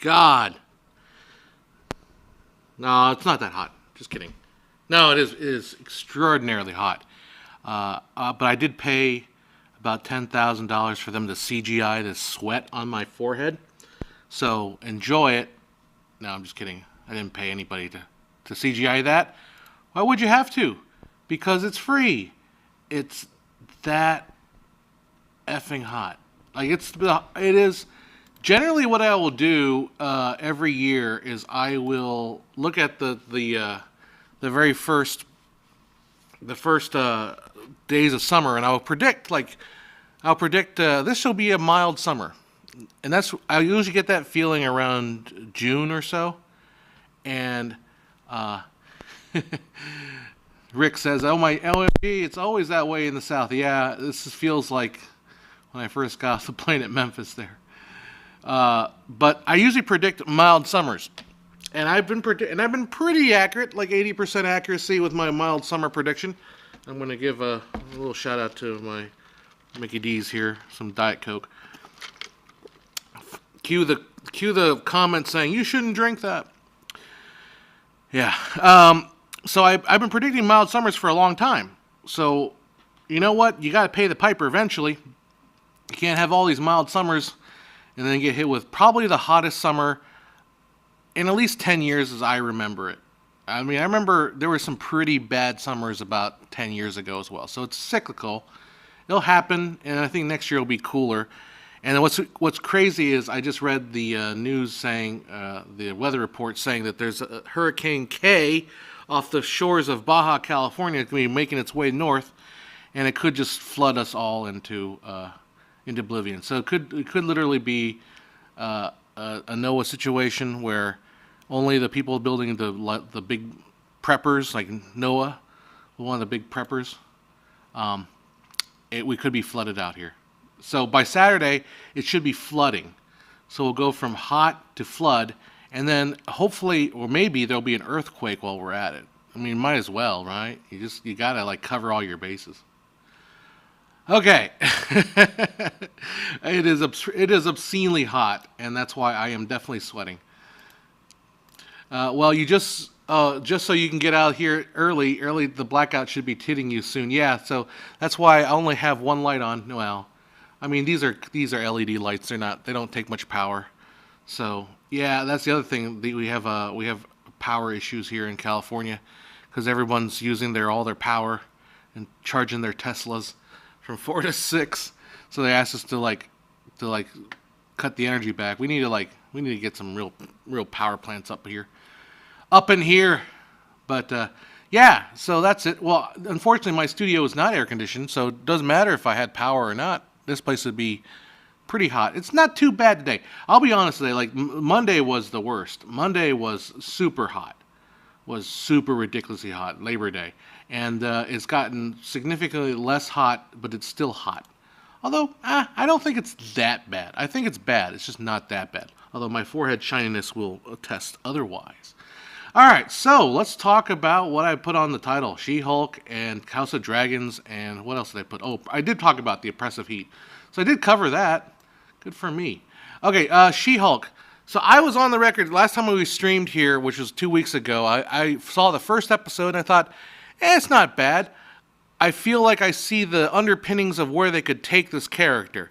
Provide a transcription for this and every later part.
God. No, it's not that hot. Just kidding. No, it is extraordinarily hot. But I did pay about $10,000 for them to CGI the sweat on my forehead. So enjoy it. No, I'm just kidding. I didn't pay anybody to CGI that. Why would you have to? Because it's free. It's that effing hot. Like it is. Generally, what I will do every year is I will look at the very first days of summer, and I'll predict this will be a mild summer, and I usually get that feeling around June or so, and Rick says, "Oh my OMG, it's always that way in the South." Yeah, this feels like when I first got off the plane at Memphis there. But I usually predict mild summers, and I've been pretty accurate, like 80% accuracy with my mild summer prediction. I'm going to give a little shout out to my Mickey D's here, some Diet Coke. Cue the comment saying you shouldn't drink that. Yeah. So I've been predicting mild summers for a long time. So you know what? You got to pay the piper eventually. You can't have all these mild summers and then get hit with probably the hottest summer in at least 10 years as I remember it. I mean, I remember there were some pretty bad summers about 10 years ago as well. So it's cyclical. It'll happen, and I think next year will be cooler. And what's crazy is I just read the news saying, the weather report saying that there's a Hurricane K off the shores of Baja California. It's going to be making its way north, and it could just flood us all into oblivion. So it could literally be a NOAA situation where only the people building the big preppers, like NOAA, one of the big preppers, we could be flooded out here. So by Saturday, it should be flooding. So we'll go from hot to flood, and then hopefully, or maybe there'll be an earthquake while we're at it. I mean, might as well, right? You gotta like cover all your bases. Okay, it is obscenely hot, and that's why I am definitely sweating. Well, you just so you can get out here early, the blackout should be hitting you soon. Yeah, so that's why I only have one light on. Well, I mean these are LED lights. They don't take much power. So yeah, that's the other thing. We have power issues here in California because everyone's using all their power and charging their Teslas from 4 to 6. So they asked us to cut the energy back. We need to get some real power plants up in here. But yeah, so that's it. Well, unfortunately, my studio is not air conditioned, so it doesn't matter if I had power or not. This place would be pretty hot. It's not too bad today. I'll be honest today. Like Monday was the worst. Monday was super hot. Was super ridiculously hot. Labor Day, and it's gotten significantly less hot, but it's still hot. Although I don't think it's that bad. I think it's bad. It's just not that bad. Although my forehead shininess will attest otherwise. All right, so let's talk about what I put on the title. She-Hulk and House of Dragons, and what else did I put? Oh, I did talk about the oppressive heat. So I did cover that. Good for me. Okay, She-Hulk. So I was on the record, last time we streamed here, which was 2 weeks ago, I saw the first episode and I thought, it's not bad. I feel like I see the underpinnings of where they could take this character.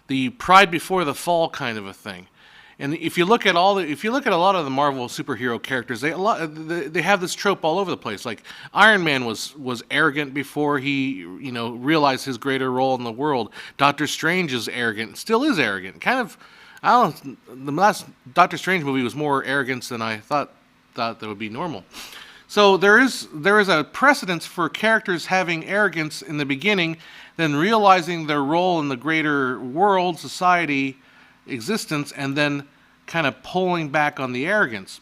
The pride before the fall kind of a thing. And if you look at a lot of the Marvel superhero characters, they have this trope all over the place. Like Iron Man was arrogant before he realized his greater role in the world. Doctor Strange is arrogant, still is arrogant. Kind of, the last Doctor Strange movie was more arrogance than I thought that would be normal. So there is a precedence for characters having arrogance in the beginning, then realizing their role in the greater world, society, existence, and then kind of pulling back on the arrogance.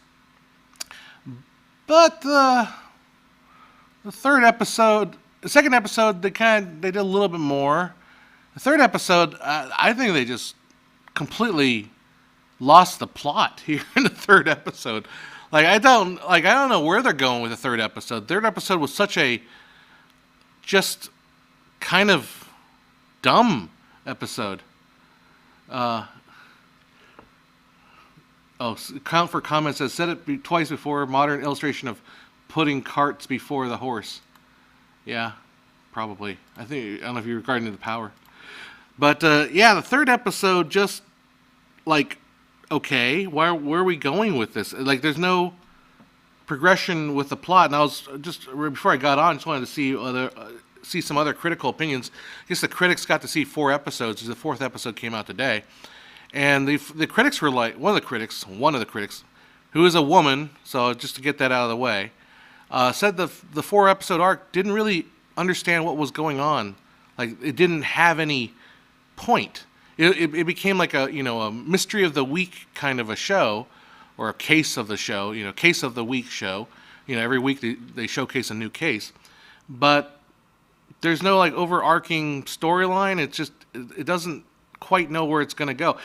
But the second episode, they did a little bit more. The third episode, I think they just completely lost the plot here in the third episode. I don't know where they're going with the third episode. Third episode was such a just kind of dumb episode. Oh, count for comments says, said it twice before, modern illustration of putting carts before the horse. Yeah, probably. I don't know if you're regarding to the power. But, yeah, the third episode just, like, okay, where are we going with this? Like, there's no progression with the plot, and I was just, before I got on, just wanted to see some other critical opinions. I guess the critics got to see 4 episodes, the 4th episode came out today. And the critics were like, one of the critics, who is a woman, so just to get that out of the way, said the 4-episode arc didn't really understand what was going on. Like, it didn't have any point. It became like a mystery of the week kind of a show, or a case of the show, case of the week show. Every week they showcase a new case, but there's no like overarching storyline. It doesn't quite know where it's going to go.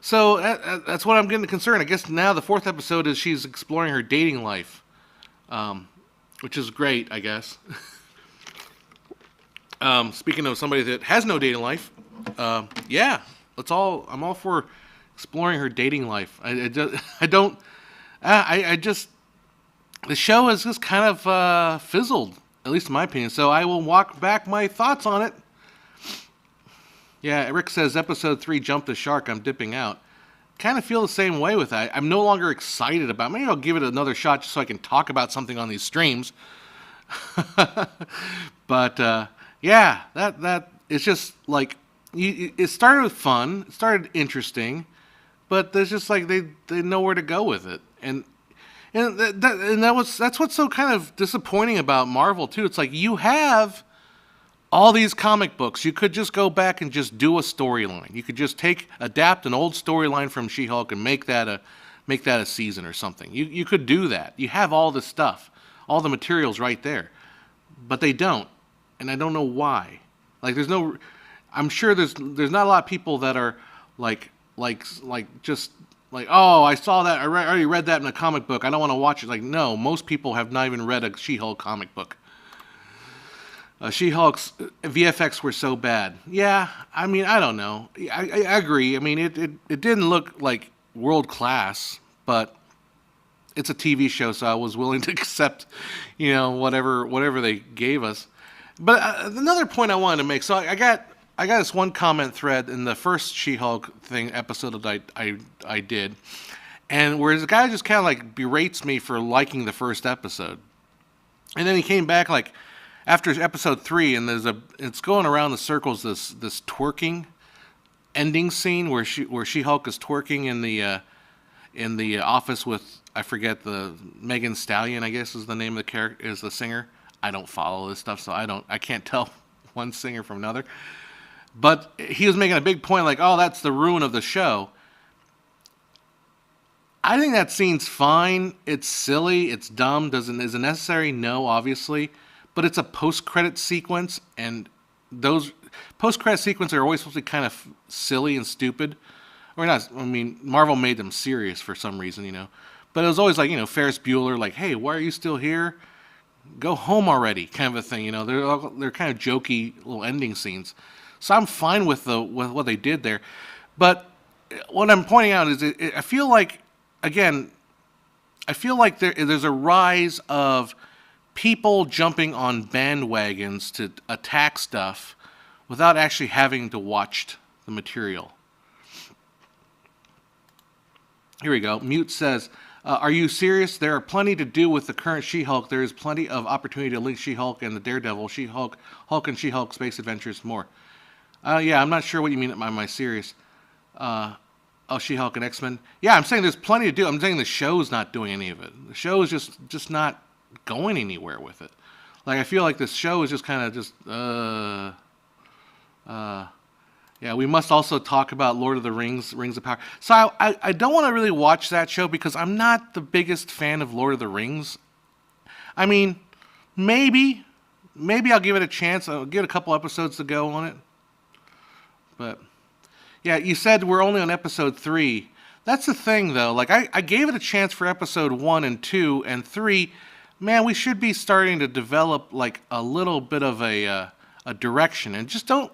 So that's what I'm getting concerned. I guess now the 4th episode is she's exploring her dating life, which is great, I guess. Speaking of somebody that has no dating life, yeah, I'm all for exploring her dating life. The show has just kind of fizzled, at least in my opinion. So I will walk back my thoughts on it. Yeah, Rick says, episode 3 jumped the shark, I'm dipping out. Kind of feel the same way with that. I'm no longer excited about it. Maybe I'll give it another shot just so I can talk about something on these streams. But, yeah, that it's just like, it started with fun, it started interesting, but there's just like, they know where to go with it. And that's what's so kind of disappointing about Marvel, too. It's like, you have all these comic books. You could just go back and just do a storyline. You could just adapt an old storyline from She-Hulk and make that a season or something. You could do that. You have all the stuff, all the materials right there, but they don't, and I don't know why. Like, I'm sure there's not a lot of people that are like just like, oh, I saw that, I already read that in a comic book, I don't want to watch it. Like, no, most people have not even read a She-Hulk comic book. She-Hulk's VFX were so bad. Yeah, I mean, I don't know. I agree. I mean, it didn't look like world class, but it's a TV show, so I was willing to accept, whatever they gave us. But another point I wanted to make. So I got this one comment thread in the first She-Hulk episode that I did, and where this guy just kind of like berates me for liking the first episode, and then he came back like, after episode 3, and it's going around the circles, this twerking ending scene where She-Hulk is twerking in the office with, I forget, the Megan Stallion, I guess is the name of the character, is the singer. I don't follow this stuff, so I can't tell one singer from another. But he was making a big point like, oh, that's the ruin of the show. I think that scene's fine. It's silly. It's dumb. Is it necessary? No, obviously. But it's a post-credit sequence, and those post-credit sequences are always supposed to be kind of silly and stupid. Or not, I mean, Marvel made them serious for some reason, But it was always like, Ferris Bueller, like, hey, why are you still here? Go home already, kind of a thing, They're kind of jokey little ending scenes. So I'm fine with what they did there. But what I'm pointing out is I feel like, again, there's a rise of people jumping on bandwagons to attack stuff without actually having to watch the material. Here we go. Mute says, are you serious? There are plenty to do with the current She-Hulk. There is plenty of opportunity to link She-Hulk and the Daredevil, She-Hulk, Hulk and She-Hulk, Space Adventures, more. Yeah, I'm not sure what you mean. Am I serious? She-Hulk and X-Men. Yeah, I'm saying there's plenty to do. I'm saying the show's not doing any of it. The show is just not going anywhere with it. Like, I feel like this show is just kind of just yeah, we must also talk about Lord of the Rings, Rings of Power. So I don't want to really watch that show because I'm not the biggest fan of Lord of the Rings. I mean, maybe I'll give it a chance. I'll give it a couple episodes to go on it. But yeah, you said we're only on episode 3. That's the thing, though. Like, I gave it a chance for episode 1 and 2 and 3. Man, we should be starting to develop like a little bit of a direction, and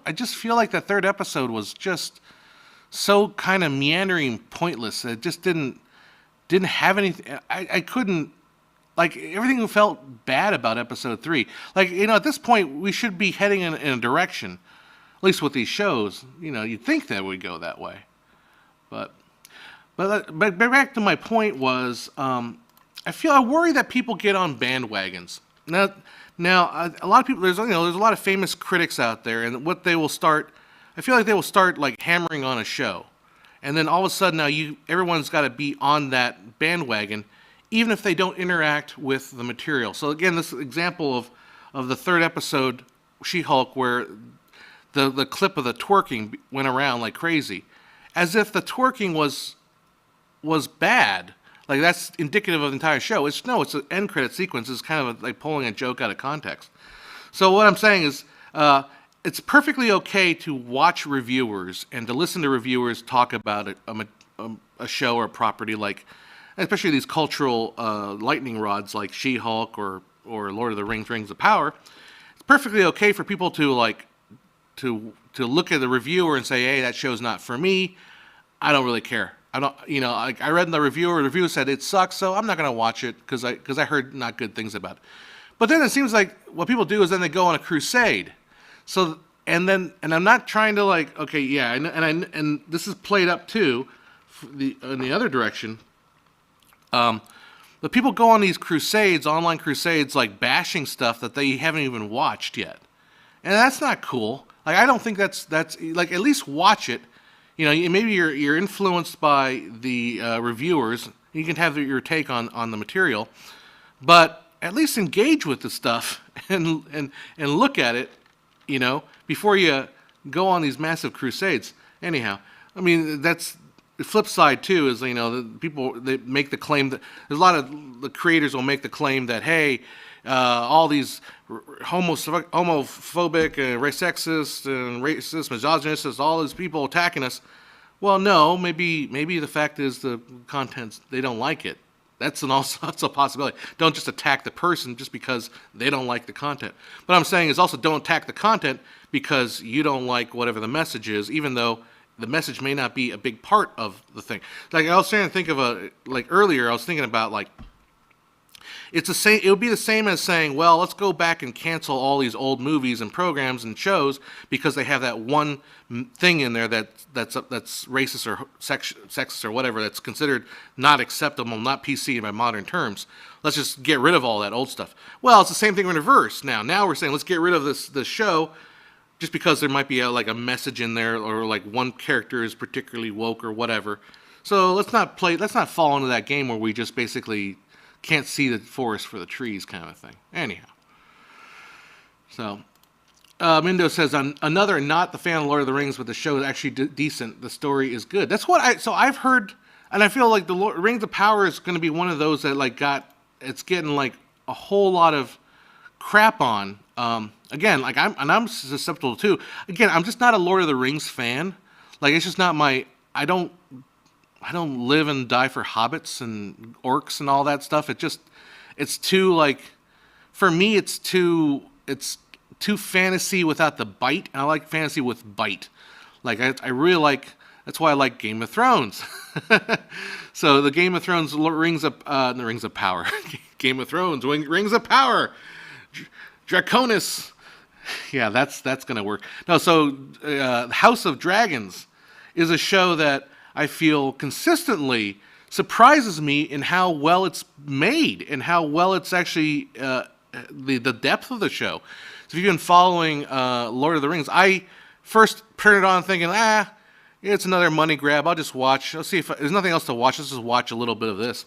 I just feel like the third episode was just so kind of meandering, pointless. It just didn't didn't have anything. I couldn't, like, everything felt bad about episode 3. Like, at this point, we should be heading in a direction, at least with these shows. You'd think that would go that way. But back to my point was, I worry that people get on bandwagons. Now, a lot of people, there's a lot of famous critics out there, and what they will start, I feel like they will start like hammering on a show, and then all of a sudden now everyone's got to be on that bandwagon, even if they don't interact with the material. So again, this example of the third episode, She-Hulk, where the clip of the twerking went around like crazy, as if the twerking was bad. Like, that's indicative of the entire show. It's an end credit sequence. It's kind of like pulling a joke out of context. So what I'm saying is, it's perfectly okay to watch reviewers and to listen to reviewers talk about a show or a property, like, especially these cultural lightning rods like She-Hulk or Lord of the Rings, Rings of Power. It's perfectly okay for people to look at the reviewer and say, hey, that show's not for me. I don't really care. I don't, I read in the review said it sucks, so I'm not going to watch it because I heard not good things about it. But then it seems like what people do is then they go on a crusade. So, and I'm not trying to okay, yeah, and this is played up too, in the other direction. The people go on these crusades, online crusades, like bashing stuff that they haven't even watched yet. And that's not cool. Like, I don't think that's like, at least watch it. Maybe you're influenced by the reviewers. You can have your take on the material, but at least engage with the stuff and look at it, before you go on these massive crusades. Anyhow, I mean, that's the flip side too. Is the people, they make the claim that there's a lot of the creators will make the claim that, hey, all these homophobic and sexist and racist, misogynists, all these people attacking us. Well, no, maybe the fact is the contents, they don't like it. That's also a possibility. Don't just attack the person just because they don't like the content. What I'm saying is also don't attack the content because you don't like whatever the message is, even though the message may not be a big part of the thing. Like, I was trying to think of earlier, I was thinking about it's the same. It would be the same as saying, well, let's go back and cancel all these old movies and programs and shows because they have that one thing in there that's racist or sexist or whatever, that's considered not acceptable, not PC by modern terms. Let's just get rid of all that old stuff. Well, it's the same thing in reverse. Now we're saying let's get rid of this show just because there might be a message in there, or like one character is particularly woke or whatever. So let's not fall into that game where we just basically can't see the forest for the trees kind of thing. Anyhow. So, Mindo says, another not the fan of Lord of the Rings, but the show is actually decent. The story is good. That's what I've heard, and I feel like the Rings of Power is going to be one of those that it's getting a whole lot of crap on. Again, I'm susceptible too. Again, I'm just not a Lord of the Rings fan. It's just not I don't live and die for hobbits and orcs and all that stuff. It's too for me, it's too fantasy without the bite. And I like fantasy with bite. I really like, that's why I like Game of Thrones. So the Game of Thrones Rings of Power. Game of Thrones, Rings of Power. Draconis. Yeah, that's going to work. No, so House of Dragons is a show that I feel consistently surprises me in how well it's made and how well it's actually the depth of the show. So if you've been following Lord of the Rings, I first turned it on thinking, it's another money grab. I'll just watch. I'll see if there's nothing else to watch. Let's just watch a little bit of this.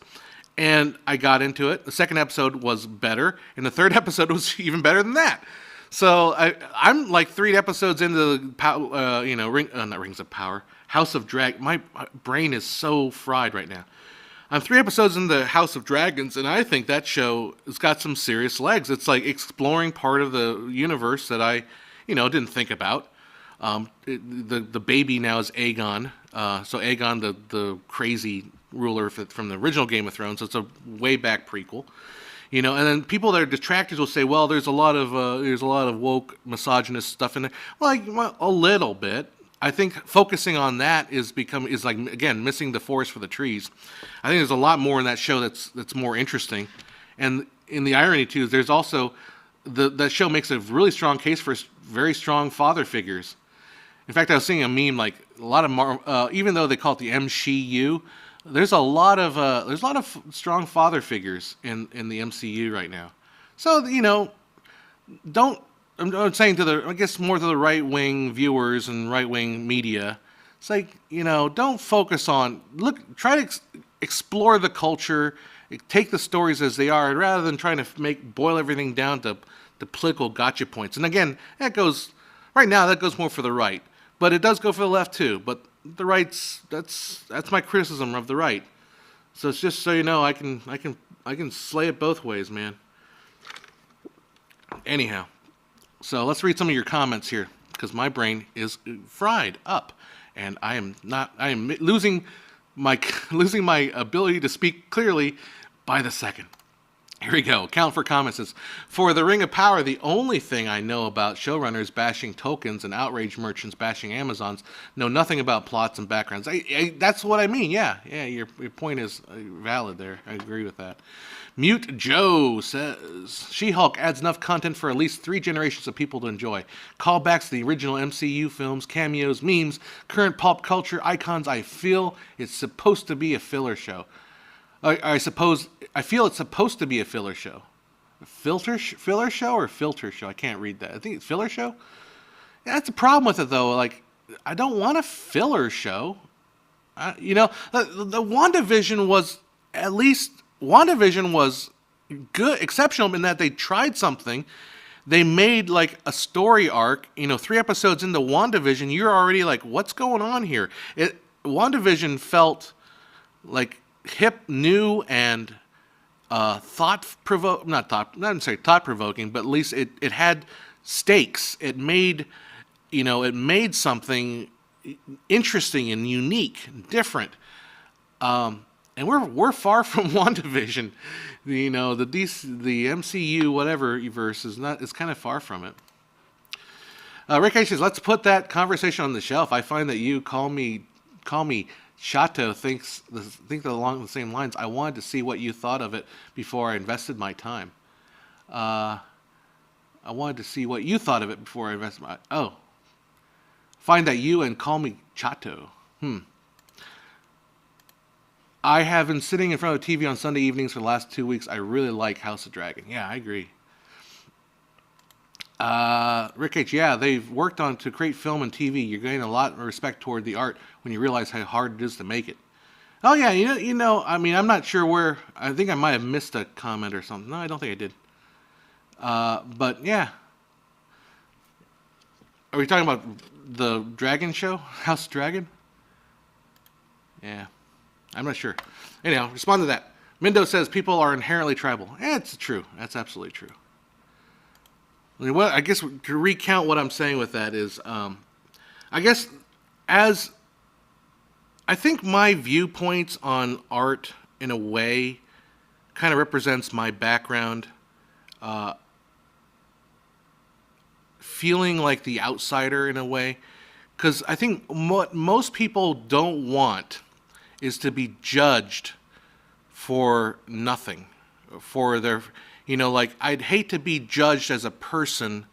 And I got into it. The second episode was better, and the third episode was even better than that. So I'm 3 episodes into the not Rings of Power, House of Dragons. My brain is so fried right now. I'm 3 episodes into House of Dragons, and I think that show has got some serious legs. It's exploring part of the universe that I, didn't think about. The baby now is Aegon. So Aegon, the crazy ruler from the original Game of Thrones. So it's a way back prequel. And then people that are detractors will say, well, there's a lot of woke misogynist stuff in there. A little bit. I think focusing on that is like, again, missing the forest for the trees. I think there's a lot more in that show that's more interesting. And in the irony too, is there's also that show makes a really strong case for very strong father figures. In fact, I was seeing a meme like a lot of even though they call it the MCU, there's a lot of strong father figures in the MCU right now. So don't. I'm saying I guess more to the right wing viewers and right wing media. It's like, don't focus on try to explore the culture, take the stories as they are, rather than trying to boil everything down to political gotcha points. And again, that goes more for the right, but it does go for the left too. But the right's that's my criticism of the right. So it's just so you know, I can slay it both ways, man. Anyhow, so let's read some of your comments here, because my brain is fried up, and I am losing my ability to speak clearly by the second. Here we go. Count for comments says, for the Ring of Power, the only thing I know about showrunners bashing tokens and outrage merchants bashing Amazons, know nothing about plots and backgrounds. That's what I mean. Yeah, your point is valid there. I agree with that. Mute Joe says, She-Hulk adds enough content for at least 3 generations of people to enjoy. Callbacks to the original MCU films, cameos, memes, current pop culture icons. I feel it's supposed to be a filler show. I feel it's supposed to be a filler show. Filler show or filter show? I can't read that. I think it's filler show. Yeah, that's the problem with it, though. Like, I don't want a filler show. The WandaVision was good, exceptional in that they tried something. They made like a story arc. 3 episodes into WandaVision, you're already like, what's going on here? WandaVision felt like hip, new, and thought-provoking, not necessarily thought-provoking, but at least it had stakes. It made something interesting and unique and different. And we're far from WandaVision. The DC, the MCU, whatever verse is kind of far from it. Rick H says, let's put that conversation on the shelf. I find that you call me Chateau think along the same lines. I wanted to see what you thought of it before I invested my time. I wanted to see what you thought of it before I invested my... Oh. Find that you and call me Chateau. I have been sitting in front of the TV on Sunday evenings for the last 2 weeks. I really like House of Dragon. Yeah, I agree. Rick H, yeah, they've worked on to create film and TV. You're getting a lot of respect toward the art when you realize how hard it is to make it. Oh yeah, I mean, I'm not sure where. I think I might have missed a comment or something. No, I don't think I did. But yeah, are we talking about the Dragon show, House Dragon? Yeah, I'm not sure. Anyhow, respond to that. Mindo says people are inherently tribal. It's true. That's absolutely true. I guess to recount what I'm saying with that is, I guess I think my viewpoints on art in a way kind of represents my background, feeling like the outsider in a way, because I think what most people don't want is to be judged for nothing, for their... like, I'd hate to be judged as a person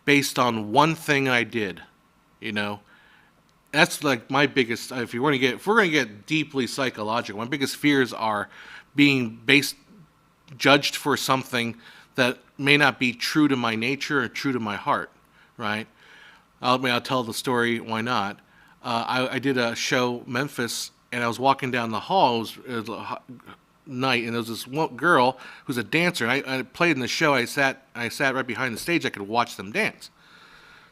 based on one thing I did, That's like my biggest, if we're going to get deeply psychological, my biggest fears are being judged for something that may not be true to my nature or true to my heart, right? I'll tell the story, why not? I did a show, Memphis, and I was walking down the hall, it was night, and there was this one girl who's a dancer, and I played in the show. I sat right behind the stage. I could watch them dance.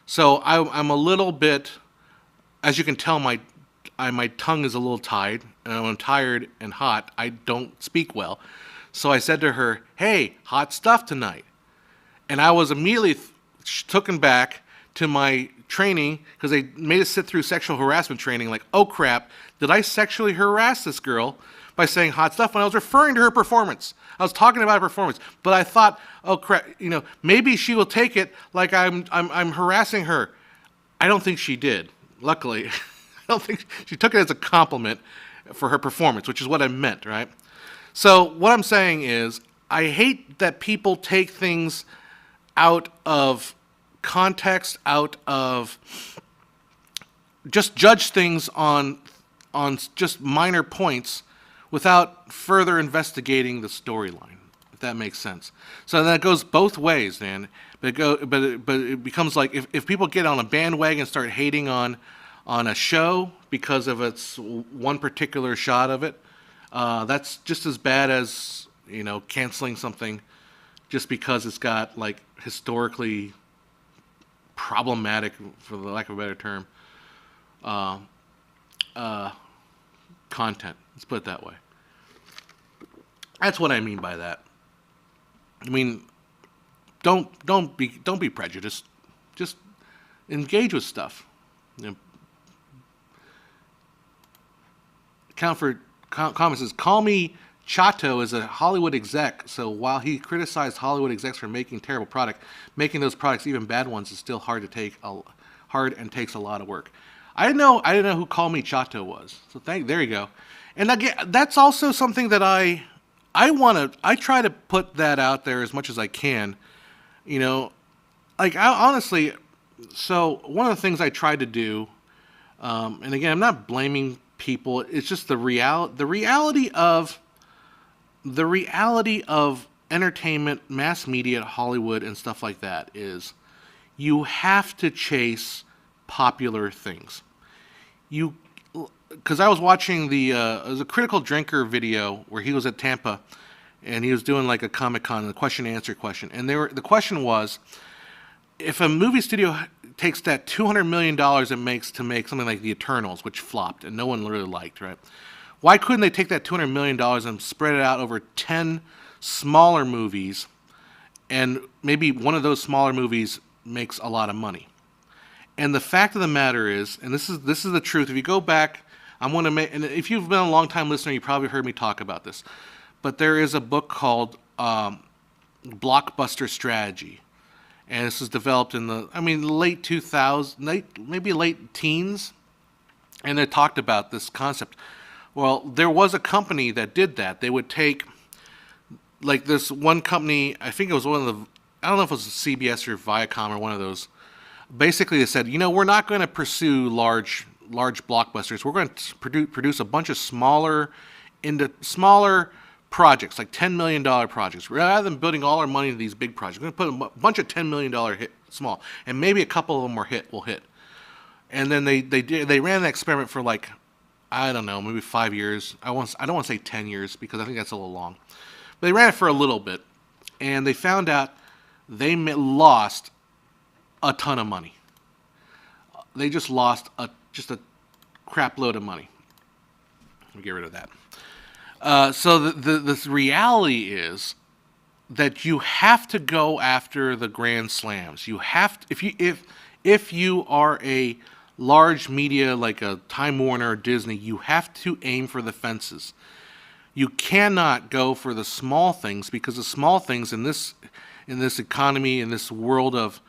So I'm a little bit, as you can tell, my tongue is a little tied, and when I'm tired and hot, I don't speak well. So I said to her, "Hey, hot stuff tonight," and I was immediately taken back to my training, because they made us sit through sexual harassment training. Like, oh crap, did I sexually harass this girl by saying hot stuff when I was referring to her performance? I was talking about her performance, but I thought, oh crap, maybe she will take it like I'm harassing her. I don't think she did. luckily, I don't think she took it as a compliment for her performance, which is what I meant, right? So what I'm saying is, I hate that people take things out of context, out of just judge things on just minor points without further investigating the storyline, if that makes sense. So that goes both ways, man. But it becomes like if people get on a bandwagon and start hating on a show because of its one particular shot of it, that's just as bad as canceling something just because it's got like historically problematic, for the lack of a better term, content. Let's put it that way. That's what I mean by that. I mean, don't be prejudiced. Just engage with stuff. Comments says, call me Chato is a Hollywood exec, so while he criticized Hollywood execs for making terrible product, making those products, even bad ones, is still hard and takes a lot of work. I didn't know who Call Me Chato was. So there you go. And again, that's also something that I try to put that out there as much as I can. Honestly, so one of the things I tried to do, and again, I'm not blaming people. It's just the reality of entertainment, mass media, Hollywood, and stuff like that is you have to chase popular things. Because I was watching it was a Critical Drinker video where he was at Tampa, and he was doing like a Comic-Con, a question and answer question. And the question was, if a movie studio takes that $200 million it makes to make something like The Eternals, which flopped and no one really liked, right? Why couldn't they take that $200 million and spread it out over 10 smaller movies, and maybe one of those smaller movies makes a lot of money? And the fact of the matter is, and this is the truth, if you go back, and if you've been a long time listener, you probably heard me talk about this, but there is a book called Blockbuster Strategy. And this was developed in the late 2000s, maybe late teens, and they talked about this concept. Well, there was a company that did that. They would take, like this one company, I think it was one of the, I don't know if it was CBS or Viacom or one of those. Basically, they said, we're not going to pursue large blockbusters. We're going to produce a bunch of smaller projects, like $10 million projects. Rather than building all our money into these big projects, we're going to put a bunch of $10 million hit small, and maybe a couple of them will hit. And then they ran that experiment for like, I don't know, maybe 5 years. I don't want to say 10 years because I think that's a little long. But they ran it for a little bit, and they found out they lost a ton of money. They just lost a crap load of money. Let me get rid of that. So the reality is that you have to go after the grand slams. You have to, if you are a large media like a Time Warner or Disney, you have to aim for the fences. You cannot go for the small things, because the small things in this economy, in this world of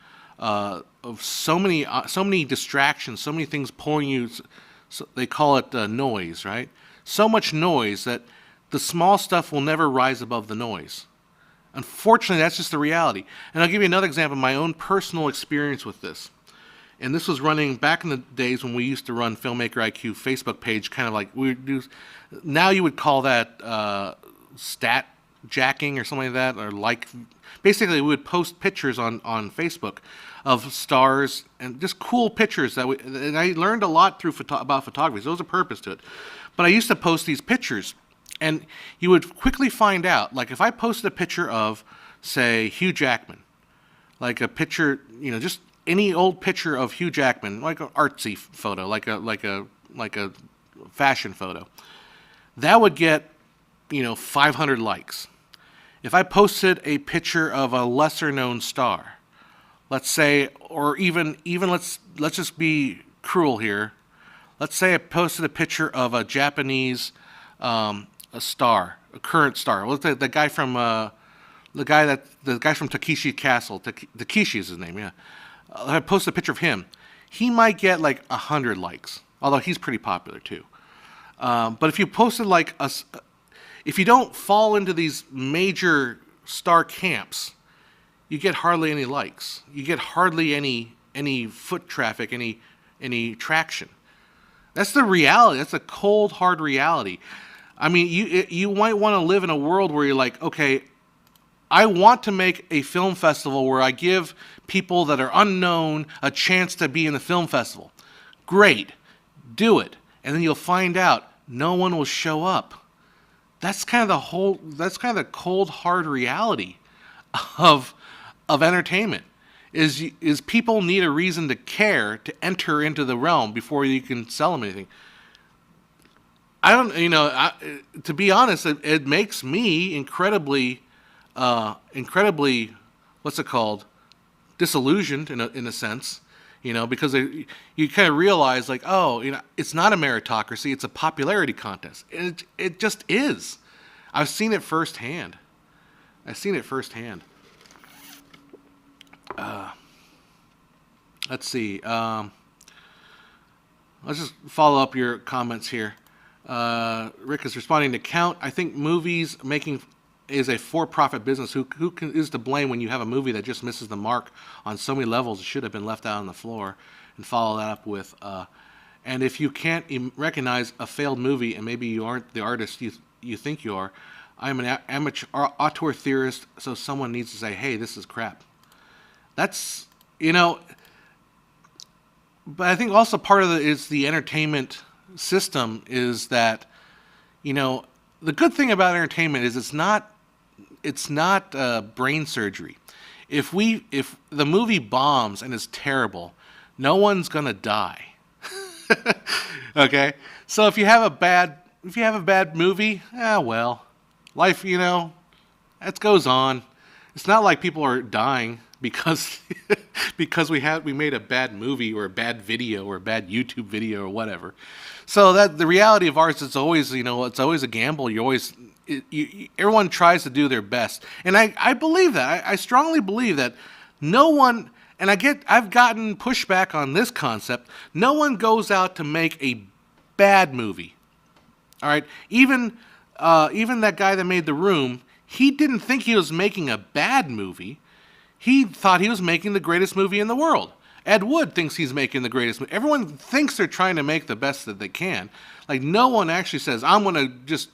so many distractions, so many things pulling you. So they call it noise, right? So much noise that the small stuff will never rise above the noise. Unfortunately, that's just the reality. And I'll give you another example of my own personal experience with this. And this was running back in the days when we used to run Filmmaker IQ Facebook page, kind of like we would do. Now you would call that stat jacking or something like that, or like. Basically, we would post pictures on Facebook of stars and just cool pictures and I learned a lot through about photography. So there was a purpose to it. But I used to post these pictures, and you would quickly find out, like if I posted a picture of, say, Hugh Jackman, like a picture, just any old picture of Hugh Jackman, like an artsy photo, like a fashion photo, that would get 500 likes. If I posted a picture of a lesser known star, let's say, or even let's just be cruel here. Let's say I posted a picture of a Japanese a current star. Well, the guy from Takeshi Castle. Takeshi is his name. Yeah, I posted a picture of him. he might get like 100 likes, although he's pretty popular too. But if you posted like if you don't fall into these major star camps, you get hardly any likes. You get hardly any foot traffic, any traction. That's the reality. That's a cold, hard reality. I mean, you might want to live in a world where you're like, okay, I want to make a film festival where I give people that are unknown a chance to be in the film festival. Great, do it, and then you'll find out no one will show up. That's kind of the cold, hard reality of entertainment. Is people need a reason to care to enter into the realm before you can sell them anything. I don't, to be honest, it makes me incredibly, what's it called, disillusioned in a sense, because you kind of realize like, oh, it's not a meritocracy, it's a popularity contest. It just is. I've seen it firsthand. Let's see. Let's just follow up your comments here. Rick is responding to Count. I think movies making is a for-profit business. Who is to blame when you have a movie that just misses the mark on so many levels? It should have been left out on the floor. And follow that up with, and if you can't recognize a failed movie, and maybe you aren't the artist you think you are, I'm an amateur auteur theorist, so someone needs to say, hey, this is crap. That's, but I think also part of it is the entertainment system is that, the good thing about entertainment is it's not brain surgery. If the movie bombs and is terrible, no one's gonna die. Okay, so if you have a bad movie, well, life, that goes on. It's not like people are dying because we made a bad movie or a bad video or a bad YouTube video or whatever. So that the reality of art is always, it's always a gamble. Everyone tries to do their best, and I believe that. I strongly believe that no one, and I've gotten pushback on this concept. No one goes out to make a bad movie. All right, even that guy that made The Room, he didn't think he was making a bad movie. He thought he was making the greatest movie in the world. Ed Wood thinks he's making the greatest movie. Everyone thinks they're trying to make the best that they can. Like, no one actually says, I'm going to just,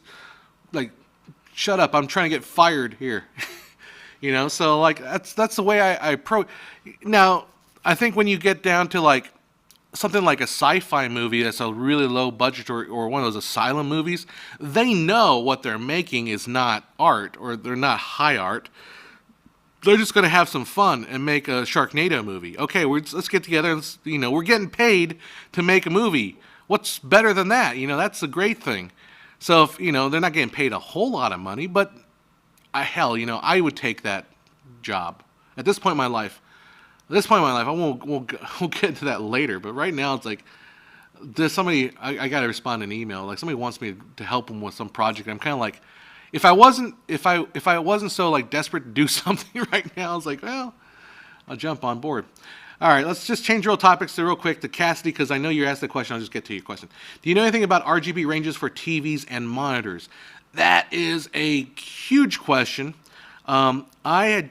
like, shut up, I'm trying to get fired here. So, like, that's the way I approach. Now, I think when you get down to, like, something like a sci-fi movie that's a really low budget or one of those asylum movies, they know what they're making is not art, or they're not high art. They're just going to have some fun and make a Sharknado movie. Okay, let's get together and, we're getting paid to make a movie. What's better than that? That's a great thing. So if, they're not getting paid a whole lot of money, but I would take that job. At this point in my life, we'll get into that later, but right now it's like, there's somebody, I got to respond to an email. Like, somebody wants me to help them with some project. I'm kind of like, if I wasn't so like desperate to do something right now, I was like, well, I'll jump on board. All right, let's just change real topics real quick to Cassidy, because I know you asked the question. I'll just get to your question. Do you know anything about RGB ranges for TVs and monitors? That is a huge question. I have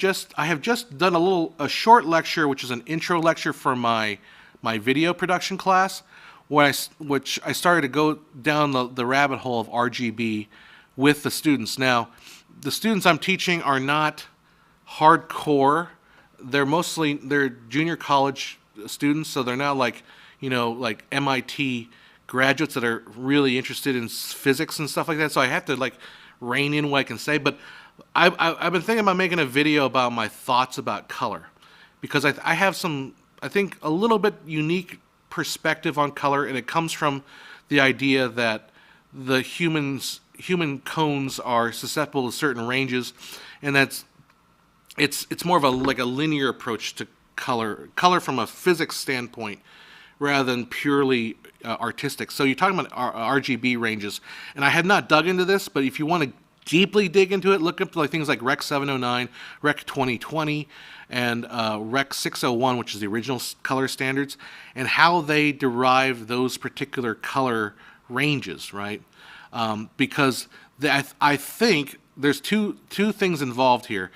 just done a short lecture, which is an intro lecture for my video production class, which I started to go down the rabbit hole of RGB with the students. Now, the students I'm teaching are not hardcore. They're junior college students, so they're not like MIT graduates that are really interested in physics and stuff like that. So I have to like rein in what I can say. But I've been thinking about making a video about my thoughts about color, because I have some, I think, a little bit unique perspective on color, and it comes from the idea that the human cones are susceptible to certain ranges, and it's more of a linear approach to color from a physics standpoint rather than purely artistic. So you're talking about RGB ranges, and I have not dug into this, but if you want to deeply dig into it, look up like things like Rec 709, Rec 2020, and Rec 601, which is the original color standards, and how they derive those particular color ranges, right? Because I think there's two things involved here.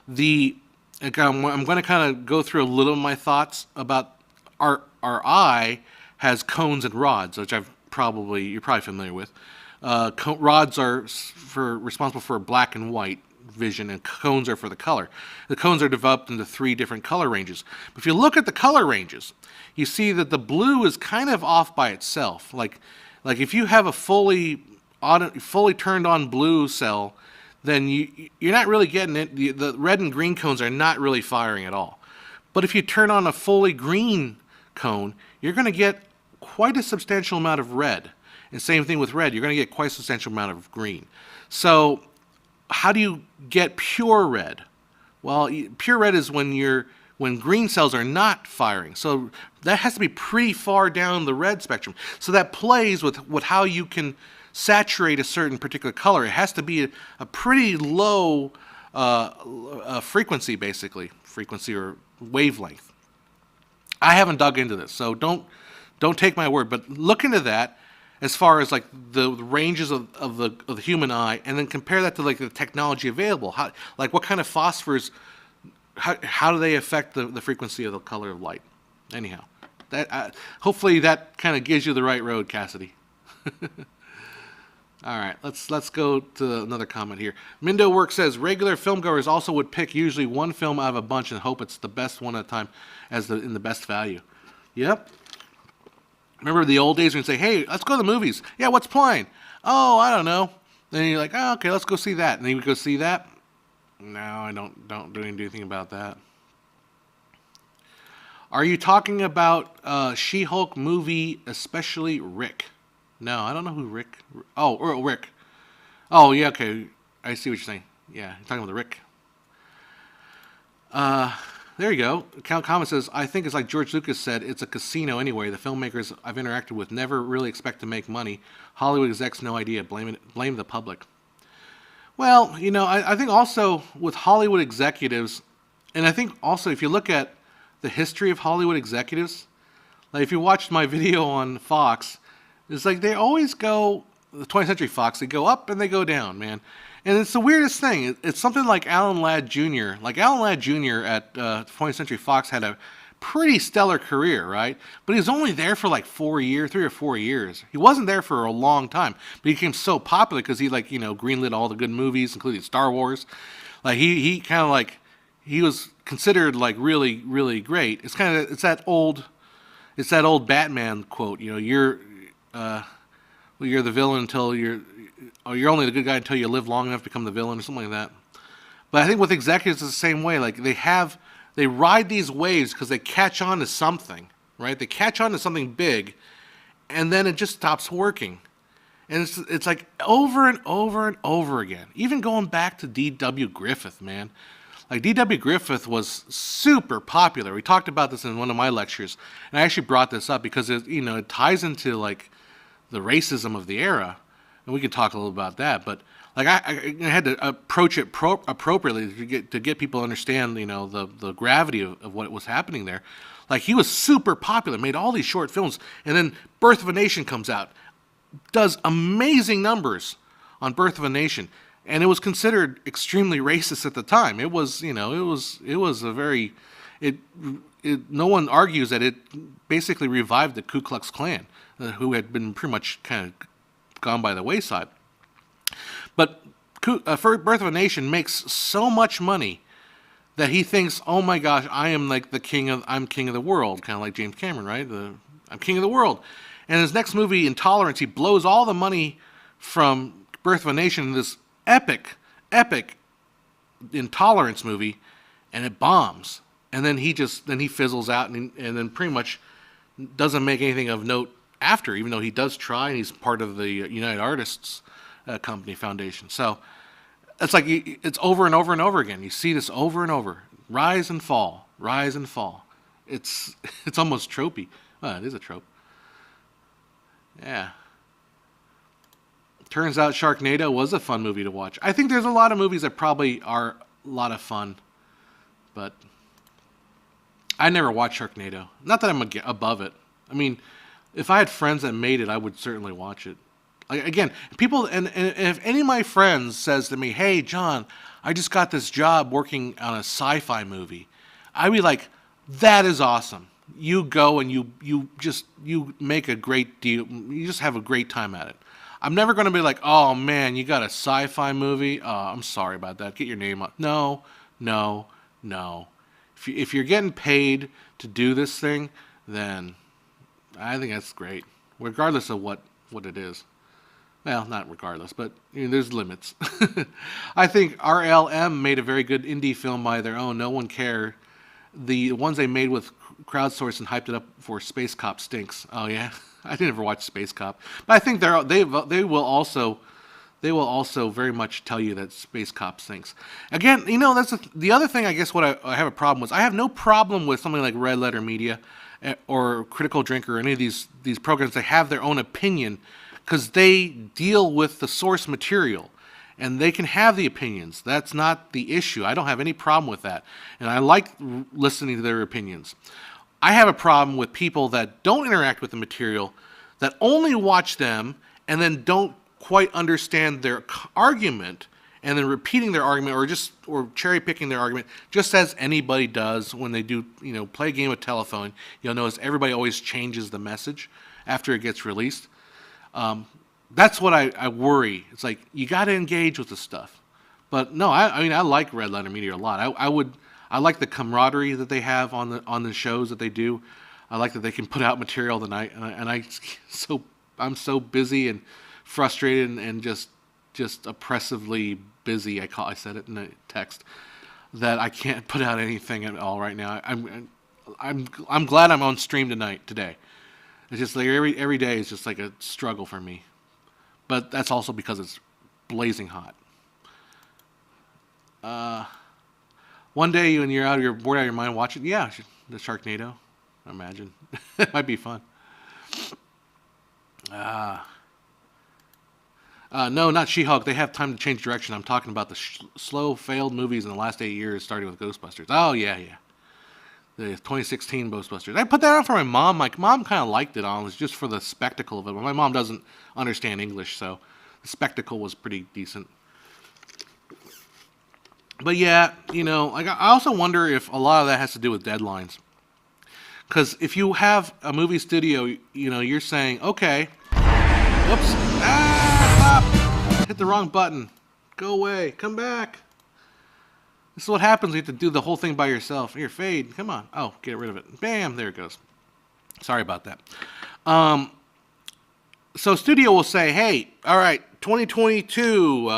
I'm going to kind of go through a little of my thoughts about our eye has cones and rods, which you're probably familiar with. Rods are responsible for black and white vision, and cones are for the color. The cones are developed into 3 different color ranges. But if you look at the color ranges, you see that the blue is kind of off by itself. Like if you have a fully turned on blue cell, then you're not really getting it. The red and green cones are not really firing at all. But if you turn on a fully green cone, you're going to get quite a substantial amount of red. And same thing with red, you're going to get quite a substantial amount of green. So how do you get pure red? Well, pure red is when green cells are not firing. So that has to be pretty far down the red spectrum. So that plays with how you can saturate a certain particular color. It has to be a pretty low frequency, basically, frequency or wavelength. I haven't dug into this, so don't take my word, but look into that as far as like the ranges of the human eye, and then compare that to like the technology available. What kind of phosphors, how do they affect the frequency of the color of light? Anyhow, hopefully that kind of gives you the right road, Cassidy. All right, let's go to another comment here. Mindo Work says regular filmgoers also would pick usually one film out of a bunch and hope it's the best one at a time in the best value. Yep. Remember the old days when you'd say, hey, let's go to the movies. Yeah, what's playing? Oh, I don't know. Then you're like, oh, okay, let's go see that. And then you would go see that. No, I don't do anything about that. Are you talking about She-Hulk movie, especially Rick? No, I don't know who Rick. Oh, Rick. Oh, yeah, okay. I see what you're saying. Yeah, you're talking about the Rick. There you go. Count Comment says, I think it's like George Lucas said, it's a casino anyway. The filmmakers I've interacted with never really expect to make money. Hollywood execs, no idea. Blame the public. Well, I think also with Hollywood executives, and I think also if you look at the history of Hollywood executives, like if you watched my video on Fox, it's like they always go, the 20th Century Fox, they go up and they go down, man. And it's the weirdest thing. It's something like Alan Ladd Jr. Like Alan Ladd Jr. at 20th Century Fox had a pretty stellar career, right? But he was only there for like 3 or 4 years. He wasn't there for a long time, but he became so popular because he greenlit all the good movies, including Star Wars. Like he kind of like, he was considered like really, really great. It's that old Batman quote. You're the villain until you're only the good guy until you live long enough to become the villain or something like that. But I think with executives it's the same way. Like they ride these waves because they catch on to something, right? They catch on to something big, and then it just stops working. And it's like over and over and over again. Even going back to D.W. Griffith, man. Like D.W. Griffith was super popular. We talked about this in one of my lectures, and I actually brought this up because it ties into like the racism of the era, and we can talk a little about that. But like I had to approach it appropriately to get people to understand the gravity of what was happening there. Like he was super popular, made all these short films, and then Birth of a Nation comes out, does amazing numbers on Birth of a Nation. And it was considered extremely racist at the time. It was, it was a very, no one argues that it basically revived the Ku Klux Klan, who had been pretty much kind of gone by the wayside. But Birth of a Nation makes so much money that he thinks, oh my gosh, I'm king of the world, kind of like James Cameron, right? I'm king of the world. And his next movie, Intolerance, he blows all the money from Birth of a Nation in this epic Intolerance movie, and it bombs. And then he fizzles out, and then pretty much doesn't make anything of note after, even though he does try, and he's part of the United Artists Company Foundation. So it's like it's over and over and over again. You see this over and over, rise and fall, rise and fall. It's almost tropey. Well, it is a trope. Yeah. Turns out Sharknado was a fun movie to watch. I think there's a lot of movies that probably are a lot of fun, but I never watched Sharknado. Not that I'm above it. I mean, if I had friends that made it, I would certainly watch it. Like, again, people, and if any of my friends says to me, "Hey, John, I just got this job working on a sci-fi movie," I'd be like, "That is awesome. You go and you make a great deal. You just have a great time at it." I'm never going to be like, "Oh man, you got a sci-fi movie? Oh, I'm sorry about that. Get your name up." No, no, no. If you're getting paid to do this thing, then I think that's great, regardless of what it is. Well, not regardless, but there's limits. I think RLM made a very good indie film by their own. No one cared. The ones they made with crowdsourced and hyped it up for Space Cop stinks. Oh yeah, I didn't ever watch Space Cop, but I think they will also very much tell you that Space Cop stinks. Again, that's the other thing. I guess what I have a problem with. I have no problem with something like Red Letter Media or Critical Drinker or any of these programs. They have their own opinion because they deal with the source material. And they can have the opinions. That's not the issue. I don't have any problem with that. And I like listening to their opinions. I have a problem with people that don't interact with the material, that only watch them, and then don't quite understand their argument, and then repeating their argument or cherry picking their argument, just as anybody does when they do, play a game of telephone. You'll notice everybody always changes the message after it gets released. That's what I worry. It's like, you got to engage with the stuff. But no, I like Red Letter Media a lot. I like the camaraderie that they have on the shows that they do. I like that they can put out material tonight, I'm so busy and frustrated and just oppressively busy. I said it in a text that I can't put out anything at all right now. I'm glad I'm on stream today. It's just like every day is just like a struggle for me. But that's also because it's blazing hot. One day when you're bored out of your mind, watch it. Yeah, the Sharknado. I imagine it might be fun. No, not She-Hulk. They have time to change direction. I'm talking about the slow failed movies in the last 8 years, starting with Ghostbusters. Oh yeah. The 2016 Ghostbusters. I put that out for my mom. My mom kind of liked it. It was just for the spectacle of it. But my mom doesn't understand English, so the spectacle was pretty decent. But yeah, I also wonder if a lot of that has to do with deadlines. Because if you have a movie studio, you're saying, okay, whoops, stop, hit the wrong button, go away, come back. This is what happens when you have to do the whole thing by yourself. Here, fade, come on. Oh, get rid of it. Bam, there it goes. Sorry about that. So studio will say, hey, all right, 2022,